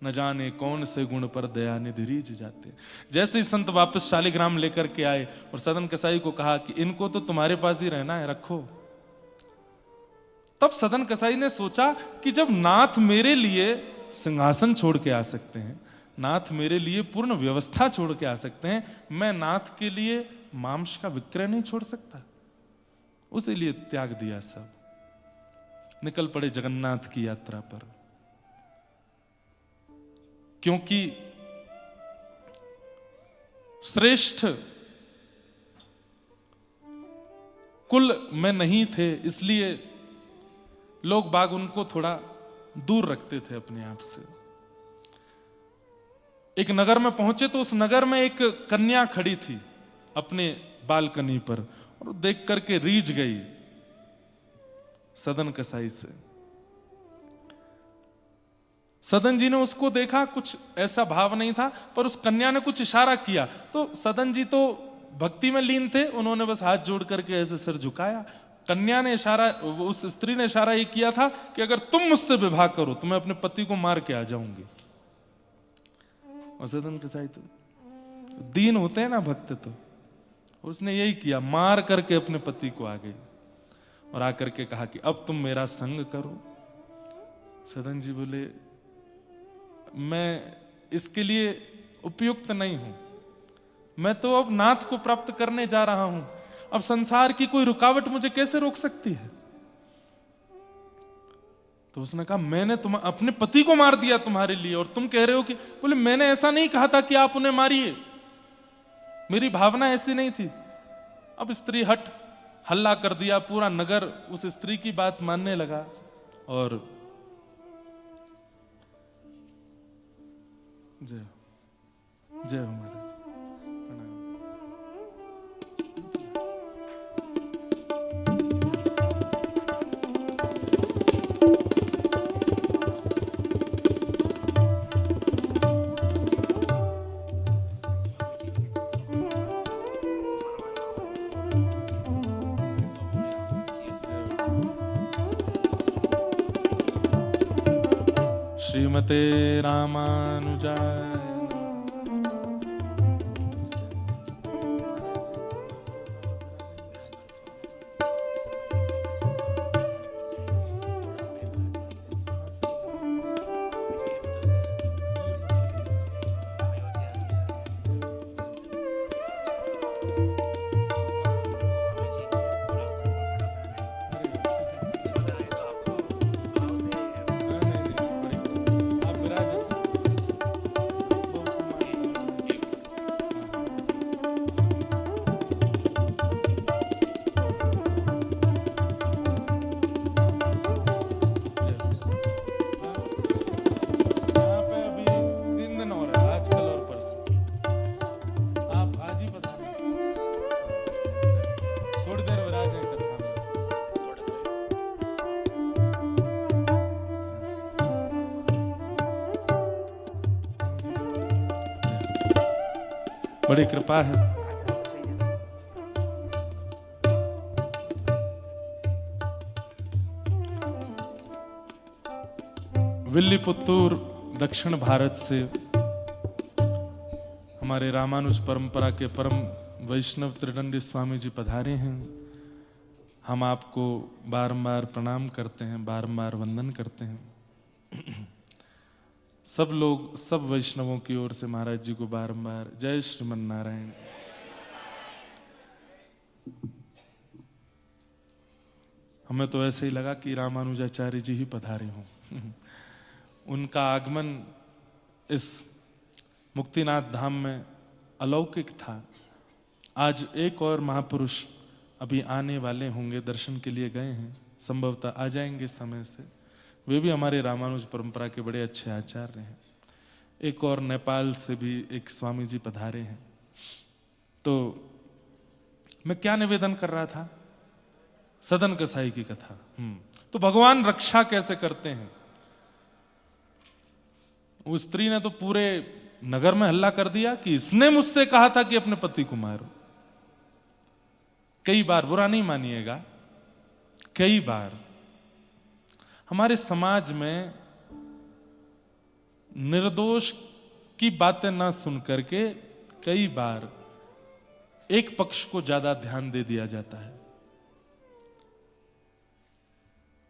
Speaker 1: न जाने कौन से गुण पर दया निधि रीझ जाते। जैसे ही संत वापस शालिग्राम लेकर के आए और सदन कसाई को कहा कि इनको तो तुम्हारे पास ही रहना है, रखो। तब सदन कसाई ने सोचा कि जब नाथ मेरे लिए सिंहासन छोड़ के आ सकते हैं, नाथ मेरे लिए पूर्ण व्यवस्था छोड़ के आ सकते हैं, मैं नाथ के लिए मांस का विक्रय नहीं छोड़ सकता। उसी लिए त्याग दिया, सब निकल पड़े जगन्नाथ की यात्रा पर। क्योंकि श्रेष्ठ कुल में नहीं थे, इसलिए लोग बाग उनको थोड़ा दूर रखते थे अपने आप से। एक नगर में पहुंचे तो उस नगर में एक कन्या खड़ी थी अपने बालकनी पर और देख करके रीझ गई सदन कसाई से। सदन जी ने उसको देखा, कुछ ऐसा भाव नहीं था, पर उस कन्या ने कुछ इशारा किया तो सदन जी तो भक्ति में लीन थे, उन्होंने बस हाथ जोड़ करके ऐसे सिर झुकाया। कन्या ने इशारा, उस स्त्री ने इशारा ये किया था कि अगर तुम मुझसे विवाह करो तो मैं अपने पति को मार के आ जाऊंगी। और सदन कसाई तो दीन होते हैं ना भक्त, तो उसने यही किया, मार करके अपने पति को आ गई और आकर के कहा कि अब तुम मेरा संग करो। सदन जी बोले मैं इसके लिए उपयुक्त नहीं हूं, मैं तो अब नाथ को प्राप्त करने जा रहा हूं, अब संसार की कोई रुकावट मुझे कैसे रोक सकती है? तो उसने कहा मैंने तुम अपने पति को मार दिया तुम्हारे लिए और तुम कह रहे हो कि, बोले मैंने ऐसा नहीं कहा था कि आप उन्हें मारिए, मेरी भावना ऐसी नहीं थी। अब स्त्री हट हल्ला कर दिया, पूरा नगर उस स्त्री की बात मानने लगा। और जय जय हो महाराज, प्रणाम। श्रीमते रामानुजाय। बड़ी कृपा है। विल्लीपुत्तूर दक्षिण भारत से हमारे रामानुज परंपरा के परम वैष्णव त्रिदंडी स्वामी जी पधारे हैं। हम आपको बारंबार प्रणाम करते हैं, बारंबार वंदन करते हैं। सब लोग, सब वैष्णवों की ओर से महाराज जी को बारंबार जय श्रीमन नारायण। हमें तो ऐसे ही लगा कि रामानुजाचार्य जी ही पधारे हों। उनका आगमन इस मुक्तिनाथ धाम में अलौकिक था। आज एक और महापुरुष अभी आने वाले होंगे, दर्शन के लिए गए हैं, संभवतः आ जाएंगे समय से। वे भी हमारे रामानुज परंपरा के बड़े अच्छे आचार्य हैं। एक और नेपाल से भी एक स्वामी जी पधारे हैं। तो मैं क्या निवेदन कर रहा था? सदन कसाई की कथा। तो भगवान रक्षा कैसे करते हैं? उस स्त्री ने तो पूरे नगर में हल्ला कर दिया कि इसने मुझसे कहा था कि अपने पति को मारो। कई बार, बुरा नहीं मानिएगा, कई बार हमारे समाज में निर्दोष की बातें ना सुन करके कई बार एक पक्ष को ज्यादा ध्यान दे दिया जाता है।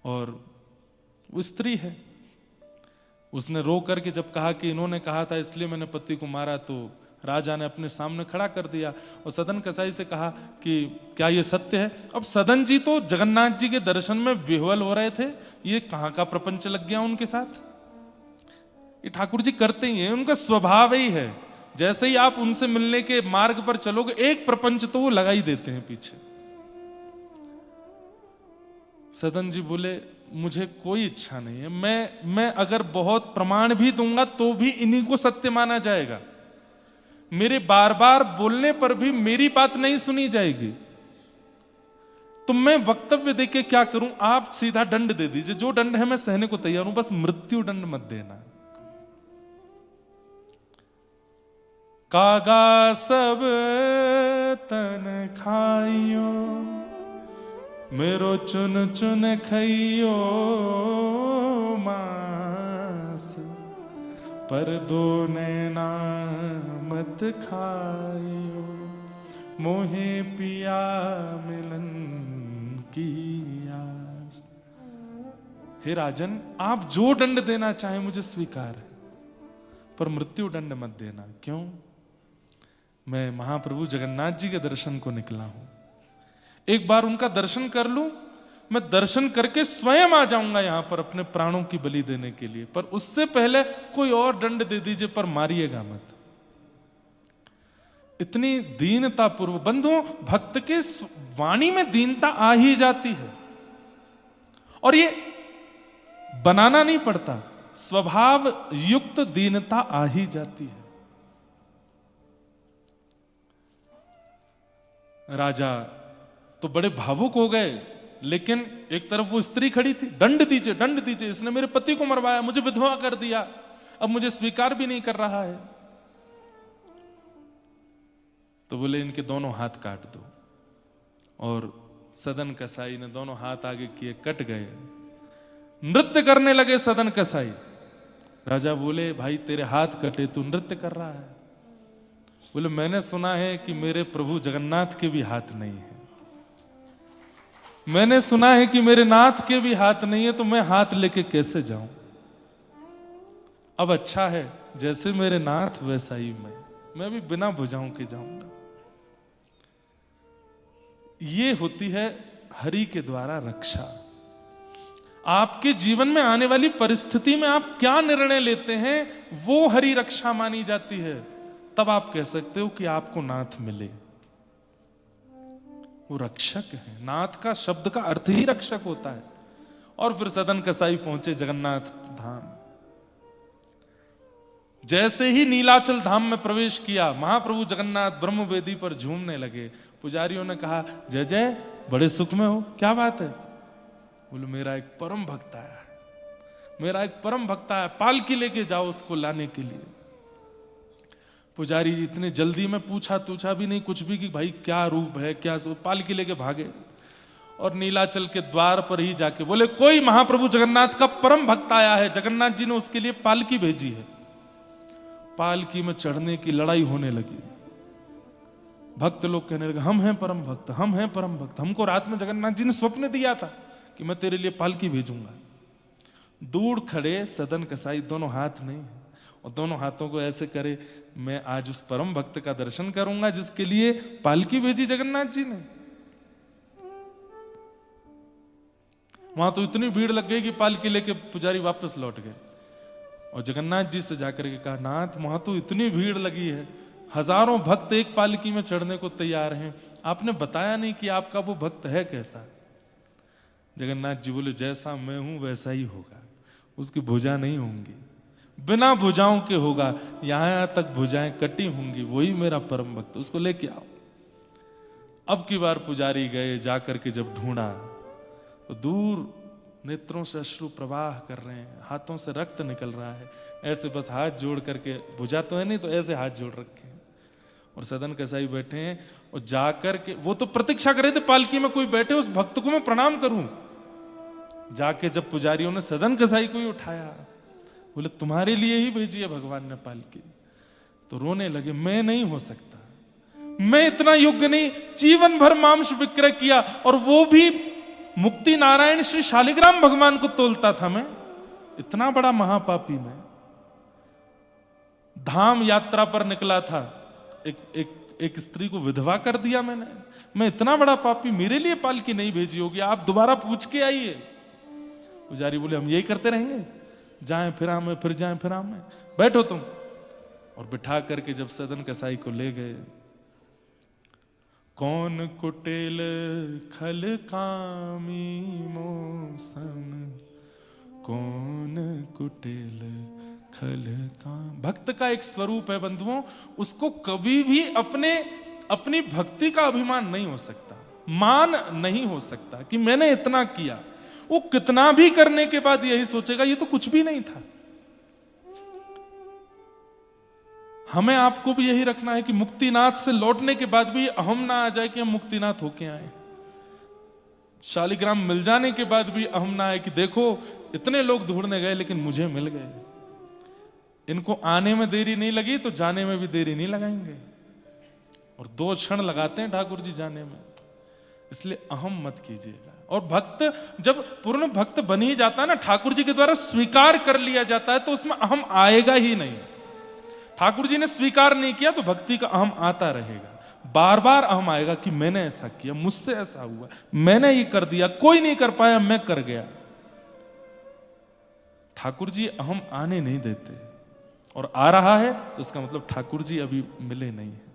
Speaker 1: और वो स्त्री है, उसने रो करके जब कहा कि इन्होंने कहा था इसलिए मैंने पति को मारा, तो राजा ने अपने सामने खड़ा कर दिया और सदन कसाई से कहा कि क्या ये सत्य है? अब सदन जी तो जगन्नाथ जी के दर्शन में विह्वल हो रहे थे। ये कहां का प्रपंच लग गया उनके साथ? ये ठाकुर जी करते ही हैं, उनका स्वभाव ही है। जैसे ही आप उनसे मिलने के मार्ग पर चलोगे, एक प्रपंच तो वो लगा ही देते हैं पीछे। सदन जी बोले मुझे कोई इच्छा नहीं है, मैं अगर बहुत प्रमाण भी दूंगा तो भी इन्हीं को सत्य माना जाएगा। मेरे बार बार बोलने पर भी मेरी बात नहीं सुनी जाएगी। तो मैं वक्तव्य देके क्या करूं? आप सीधा दंड दे दीजिए, जो दंड है मैं सहने को तैयार हूं, बस मृत्यु दंड मत देना। कागा सब तन खाइयो, मेरो चुन चुन खइयो मांस, पर दो नैना मत खाइयो, मोहे पिया मिलन की आस। हे राजन, आप जो दंड देना चाहे मुझे स्वीकार है, पर मृत्यु दंड मत देना। क्यों? मैं महाप्रभु जगन्नाथ जी के दर्शन को निकला हूं। एक बार उनका दर्शन कर लूं, मैं दर्शन करके स्वयं आ जाऊंगा यहां पर अपने प्राणों की बलि देने के लिए, पर उससे पहले कोई और दंड दे दीजिए, पर मारिएगा मत। इतनी दीनता पूर्व बंधुओं, भक्त के वाणी में दीनता आ ही जाती है, और ये बनाना नहीं पड़ता, स्वभाव युक्त दीनता आ ही जाती है। राजा तो बड़े भावुक हो गए, लेकिन एक तरफ वो स्त्री खड़ी थी, दंड दीजिए दंड दीजिए, इसने मेरे पति को मरवाया, मुझे विधवा कर दिया, अब मुझे स्वीकार भी नहीं कर रहा है। तो बोले इनके दोनों हाथ काट दो। और सदन कसाई ने दोनों हाथ आगे किए, कट गए। नृत्य करने लगे सदन कसाई। राजा बोले भाई तेरे हाथ कटे, तू नृत्य कर रहा है? बोले मैंने सुना है कि मेरे प्रभु जगन्नाथ के भी हाथ नहीं है, मैंने सुना है कि मेरे नाथ के भी हाथ नहीं है, तो मैं हाथ लेके कैसे जाऊं? अब अच्छा है, जैसे मेरे नाथ वैसा ही मैं भी बिना भुजाओं के जाऊंगा। ये होती है हरि के द्वारा रक्षा। आपके जीवन में आने वाली परिस्थिति में आप क्या निर्णय लेते हैं, वो हरि रक्षा मानी जाती है। तब आप कह सकते हो कि आपको नाथ मिले। वो रक्षक है। नाथ का शब्द का अर्थ ही रक्षक होता है। और फिर सदन कसाई पहुंचे जगन्नाथ धाम। जैसे ही नीलाचल धाम में प्रवेश किया, महाप्रभु जगन्नाथ ब्रह्मवेदी पर झूमने लगे। पुजारियों ने कहा जय जय, बड़े सुख में हो, क्या बात है? बोले मेरा एक परम भक्त आया है, मेरा एक परम भक्त आया, पालकी लेके जाओ उसको लाने के लिए। पुजारी जी इतने जल्दी में पूछा भी नहीं कुछ भी कि भाई क्या रूप है क्या पालकी लेके भागे और नीलाचल के द्वार पर ही जाके बोले कोई महाप्रभु जगन्नाथ का परम भक्त आया है, जगन्नाथ जी ने उसके लिए पालकी भेजी है। पालकी में चढ़ने की लड़ाई होने लगी। भक्त लोग कहने लगे हम हैं परम भक्त, हम हैं परम भक्त, हमको रात में जगन्नाथ जी ने स्वप्न दिया था कि मैं तेरे लिए पालकी भेजूंगा। दूर खड़े सदन कसाई दोनों हाथ नहीं है और दोनों हाथों को ऐसे करे मैं आज उस परम भक्त का दर्शन करूंगा जिसके लिए पालकी भेजी जगन्नाथ जी ने। वहां तो इतनी भीड़ लग गई कि पालकी लेके पुजारी वापस लौट गए और जगन्नाथ जी से जाकर के कहा नाथ वहां तो इतनी भीड़ लगी है, हजारों भक्त एक पालकी में चढ़ने को तैयार हैं, आपने बताया नहीं कि आपका वो भक्त है कैसा। जगन्नाथ जी बोले जैसा मैं हूं वैसा ही होगा, उसकी भुजा नहीं होंगी, बिना भुजाओं के होगा, यहां तक भुजाएं कटी होंगी, वही मेरा परम भक्त, उसको लेके आओ। अब की बार पुजारी गए, जाकर के जब ढूंढा तो दूर नेत्रों से अश्रु प्रवाह कर रहे हैं, हाथों से रक्त निकल रहा है, ऐसे बस हाथ जोड़ करके, भुजा तो है नहीं तो ऐसे हाथ जोड़ रखे हैं और सदन कसाई बैठे हैं और जाकर के वो तो प्रतीक्षा कर रहे थे पालकी में कोई बैठे उस भक्त को मैं प्रणाम करूं। जाके जब पुजारियों ने सदन कसाई को ही उठाया, बोले तुम्हारे लिए ही भेजी है भगवान ने पालकी, तो रोने लगे मैं नहीं हो सकता, मैं इतना योग्य नहीं, जीवन भर मांस विक्रय किया और वो भी मुक्ति नारायण श्री शालिग्राम भगवान को तोलता था, मैं इतना बड़ा महापापी, मैं धाम यात्रा पर निकला था, एक स्त्री को विधवा कर दिया मैंने, मैं इतना बड़ा पापी, मेरे लिए पालकी नहीं भेजी होगी, आप दोबारा पूछ के आइए। पुजारी बोले हम यही करते रहेंगे, जाएं फिर आमें, फिर जाएं फिर आमें, बैठो तुम। और बिठा करके जब सदन कसाई को ले गए, कौन कुटिल खल कामी मौसम, कौन कुटिल खल काम। भक्त का एक स्वरूप है बंधुओं, उसको कभी भी अपनी भक्ति का अभिमान नहीं हो सकता, मान नहीं हो सकता कि मैंने इतना किया। वो कितना भी करने के बाद यही सोचेगा ये तो कुछ भी नहीं था। हमें आपको भी यही रखना है कि मुक्तिनाथ से लौटने के बाद भी अहम ना आ जाए कि हम मुक्तिनाथ होके आए, शालिग्राम मिल जाने के बाद भी अहम ना आए कि देखो इतने लोग ढूंढने गए लेकिन मुझे मिल गए, इनको आने में देरी नहीं लगी तो जाने में भी देरी नहीं लगाएंगे, और 2 क्षण लगाते हैं ठाकुर जी जाने में, इसलिए अहम मत कीजिएगा। और भक्त जब पूर्ण भक्त बन ही जाता है ना, ठाकुर जी के द्वारा स्वीकार कर लिया जाता है, तो उसमें अहम आएगा ही नहीं। ठाकुर जी ने स्वीकार नहीं किया तो भक्ति का अहम आता रहेगा, बार बार अहम आएगा कि मैंने ऐसा किया, मुझसे ऐसा हुआ, मैंने ये कर दिया, कोई नहीं कर पाया, मैं कर गया। ठाकुर जी अहम आने नहीं देते, और आ रहा है तो इसका मतलब ठाकुर जी अभी मिले नहीं है।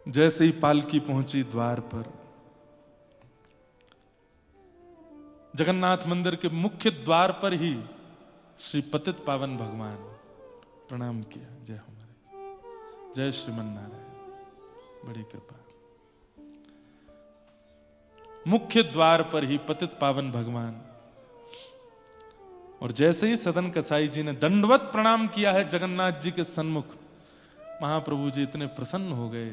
Speaker 1: जैसे ही पालकी पहुंची द्वार पर, जगन्नाथ मंदिर के मुख्य द्वार पर ही श्री पतित पावन भगवान प्रणाम किया, जय हमारे जय श्रीमन नारायण, बड़ी कृपा। मुख्य द्वार पर ही पतित पावन भगवान, और जैसे ही सदन कसाई जी ने दंडवत प्रणाम किया है जगन्नाथ जी के सन्मुख, महाप्रभु जी इतने प्रसन्न हो गए,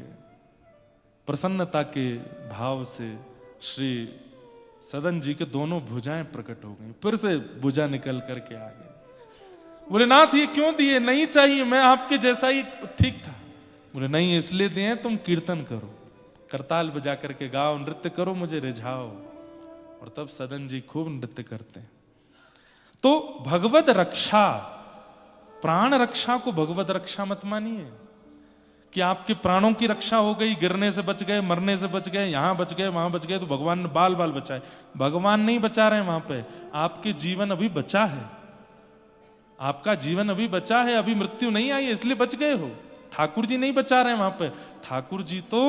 Speaker 1: प्रसन्नता के भाव से श्री सदन जी के दोनों भुजाएं प्रकट हो गई, फिर से भुजा निकल करके आ गए। बोले नाथ ये क्यों दिए, नहीं चाहिए, मैं आपके जैसा ही ठीक था। बोले नहीं इसलिए दिए तुम कीर्तन करो, करताल बजा करके गाओ, नृत्य करो, मुझे रिझाओ। और तब सदन जी खूब नृत्य करते हैं। तो भगवत रक्षा, प्राण रक्षा को भगवत रक्षा मत मानिए कि आपके प्राणों की रक्षा हो गई, गिरने से बच गए, मरने से बच गए, यहां बच गए वहां बच गए तो भगवान ने बाल बाल बचाए। भगवान नहीं बचा रहे वहां पे, आपके जीवन अभी बचा है, आपका जीवन अभी बचा है, अभी मृत्यु नहीं आई है इसलिए बच गए हो। ठाकुर जी नहीं बचा रहे हैं वहां पे, ठाकुर जी तो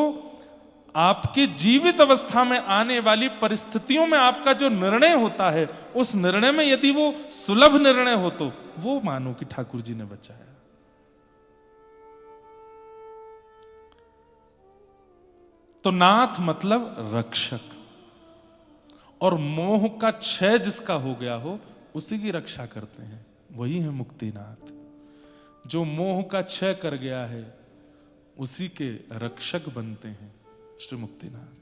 Speaker 1: आपके जीवित अवस्था में आने वाली परिस्थितियों में आपका जो निर्णय होता है, उस निर्णय में यदि वो सुलभ निर्णय हो तो वो मानो कि ठाकुर जी ने बचाया। तो नाथ मतलब रक्षक, और मोह का क्षय जिसका हो गया हो उसी की रक्षा करते हैं, वही है मुक्तिनाथ। जो मोह का क्षय कर गया है उसी के रक्षक बनते हैं श्री मुक्तिनाथ।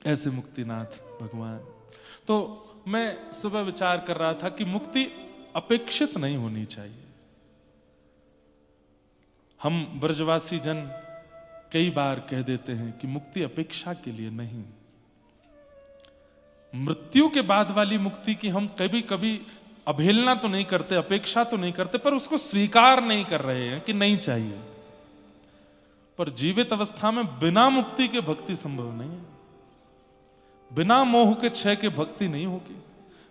Speaker 1: ऐसे मुक्तिनाथ भगवान। तो मैं सुबह विचार कर रहा था कि मुक्ति अपेक्षित नहीं होनी चाहिए। हम ब्रजवासी जन कई बार कह देते हैं कि मुक्ति अपेक्षा के लिए नहीं। मृत्यु के बाद वाली मुक्ति की हम कभी कभी अवहेलना तो नहीं करते, अपेक्षा तो नहीं करते, पर उसको स्वीकार नहीं कर रहे हैं कि नहीं चाहिए। पर जीवित अवस्था में बिना मुक्ति के भक्ति संभव नहीं है। बिना मोह के क्षय के भक्ति नहीं होगी,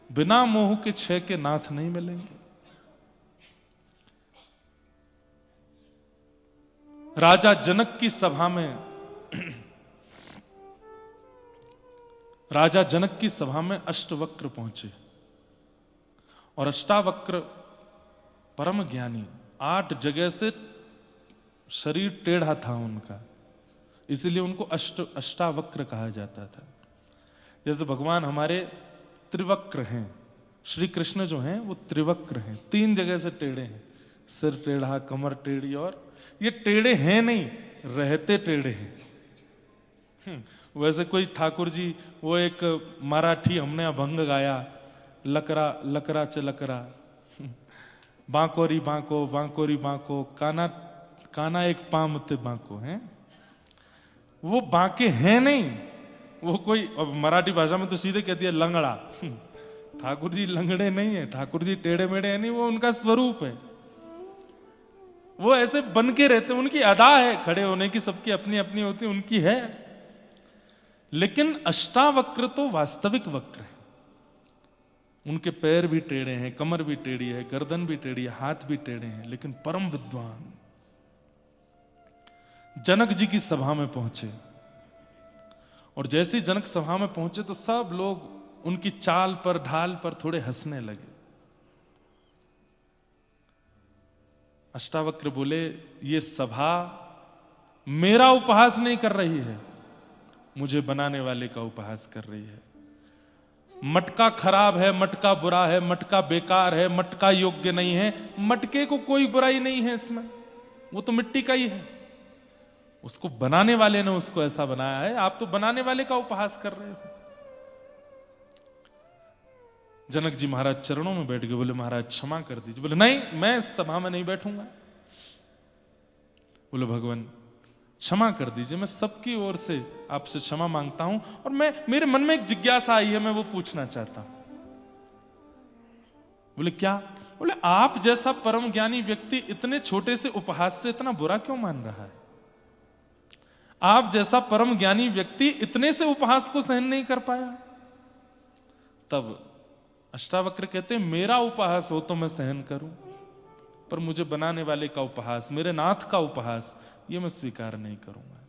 Speaker 1: बिना मोह के क्षय के नाथ नहीं मिलेंगे। राजा जनक की सभा में राजा जनक की सभा में अष्टवक्र पहुंचे और अष्टावक्र परम ज्ञानी, 8 जगह से शरीर टेढ़ा था उनका, इसलिए उनको अष्टावक्र कहा जाता था। जैसे भगवान हमारे त्रिवक्र हैं, श्री कृष्ण जो हैं वो त्रिवक्र हैं, 3 जगह से टेढ़े हैं, सिर टेढ़ा, कमर टेढ़ी, और ये टेढ़े हैं नहीं, रहते टेढ़े हैं। वैसे कोई ठाकुर जी, वो एक मराठी हमने अभंग गाया, लकरा लकरा च लकरा, बांकोरी बांको बांकोरी बांको, काना काना एक पामते बांको है। वो बांके हैं नहीं, वो कोई, अब मराठी भाषा में तो सीधे कहती है लंगड़ा। ठाकुर जी लंगड़े नहीं है, ठाकुर जी टेढ़े मेढ़े है नहीं, वो उनका स्वरूप है। वो ऐसे बन के रहते, उनकी अदा है खड़े होने की, सबकी अपनी अपनी होती, उनकी है। लेकिन अष्टावक्र तो वास्तविक वक्र है। उनके पैर भी टेढ़े हैं, कमर भी टेढ़ी है, गर्दन भी टेढ़ी है, हाथ भी टेढ़े हैं, लेकिन परम विद्वान। जनक जी की सभा में पहुंचे और जैसे ही जनक सभा में पहुंचे तो सब लोग उनकी चाल पर, ढाल पर थोड़े हंसने लगे। अष्टावक्र बोले, ये सभा मेरा उपहास नहीं कर रही है, मुझे बनाने वाले का उपहास कर रही है। मटका खराब है, मटका बुरा है, मटका बेकार है, मटका योग्य नहीं है, मटके को कोई बुराई नहीं है इसमें, वो तो मिट्टी का ही है। उसको बनाने वाले ने उसको ऐसा बनाया है, आप तो बनाने वाले का उपहास कर रहे हो। जनक जी महाराज चरणों में बैठ गए, बोले महाराज क्षमा कर दीजिए। बोले नहीं, मैं इस सभा में नहीं बैठूंगा। बोले भगवान क्षमा कर दीजिए, मैं सबकी ओर से आपसे क्षमा मांगता हूं, और मेरे मन में एक जिज्ञासा आई है, मैं वो पूछना चाहता हूं। बोले क्या? बोले आप जैसा परम ज्ञानी व्यक्ति इतने छोटे से उपहास से इतना बुरा क्यों मान रहा है? आप जैसा परम ज्ञानी व्यक्ति इतने से उपहास को सहन नहीं कर पाया। तब अष्टावक्र कहते हैं, मेरा उपहास हो तो मैं सहन करूं, पर मुझे बनाने वाले का उपहास, मेरे नाथ का उपहास, ये मैं स्वीकार नहीं करूंगा।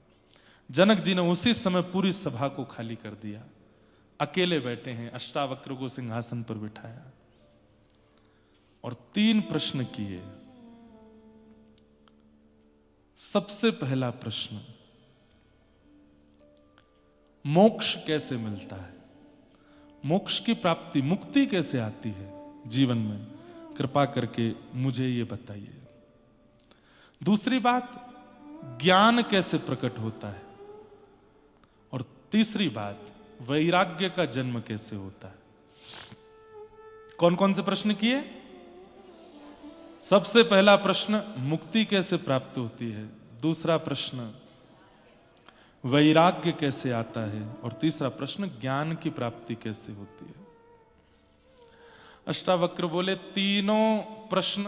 Speaker 1: जनक जी ने उसी समय पूरी सभा को खाली कर दिया, अकेले बैठे हैं, अष्टावक्र को सिंहासन पर बिठाया और 3 प्रश्न किए। सबसे पहला प्रश्न, मोक्ष कैसे मिलता है? मोक्ष की प्राप्ति, मुक्ति कैसे आती है जीवन में? कृपा करके मुझे ये बताइए। दूसरी बात, ज्ञान कैसे प्रकट होता है? और तीसरी बात, वैराग्य का जन्म कैसे होता है? कौन कौन से प्रश्न किए? सबसे पहला प्रश्न, मुक्ति कैसे प्राप्त होती है? दूसरा प्रश्न, वैराग्य कैसे आता है? और तीसरा प्रश्न, ज्ञान की प्राप्ति कैसे होती है? अष्टावक्र बोले, तीनों प्रश्न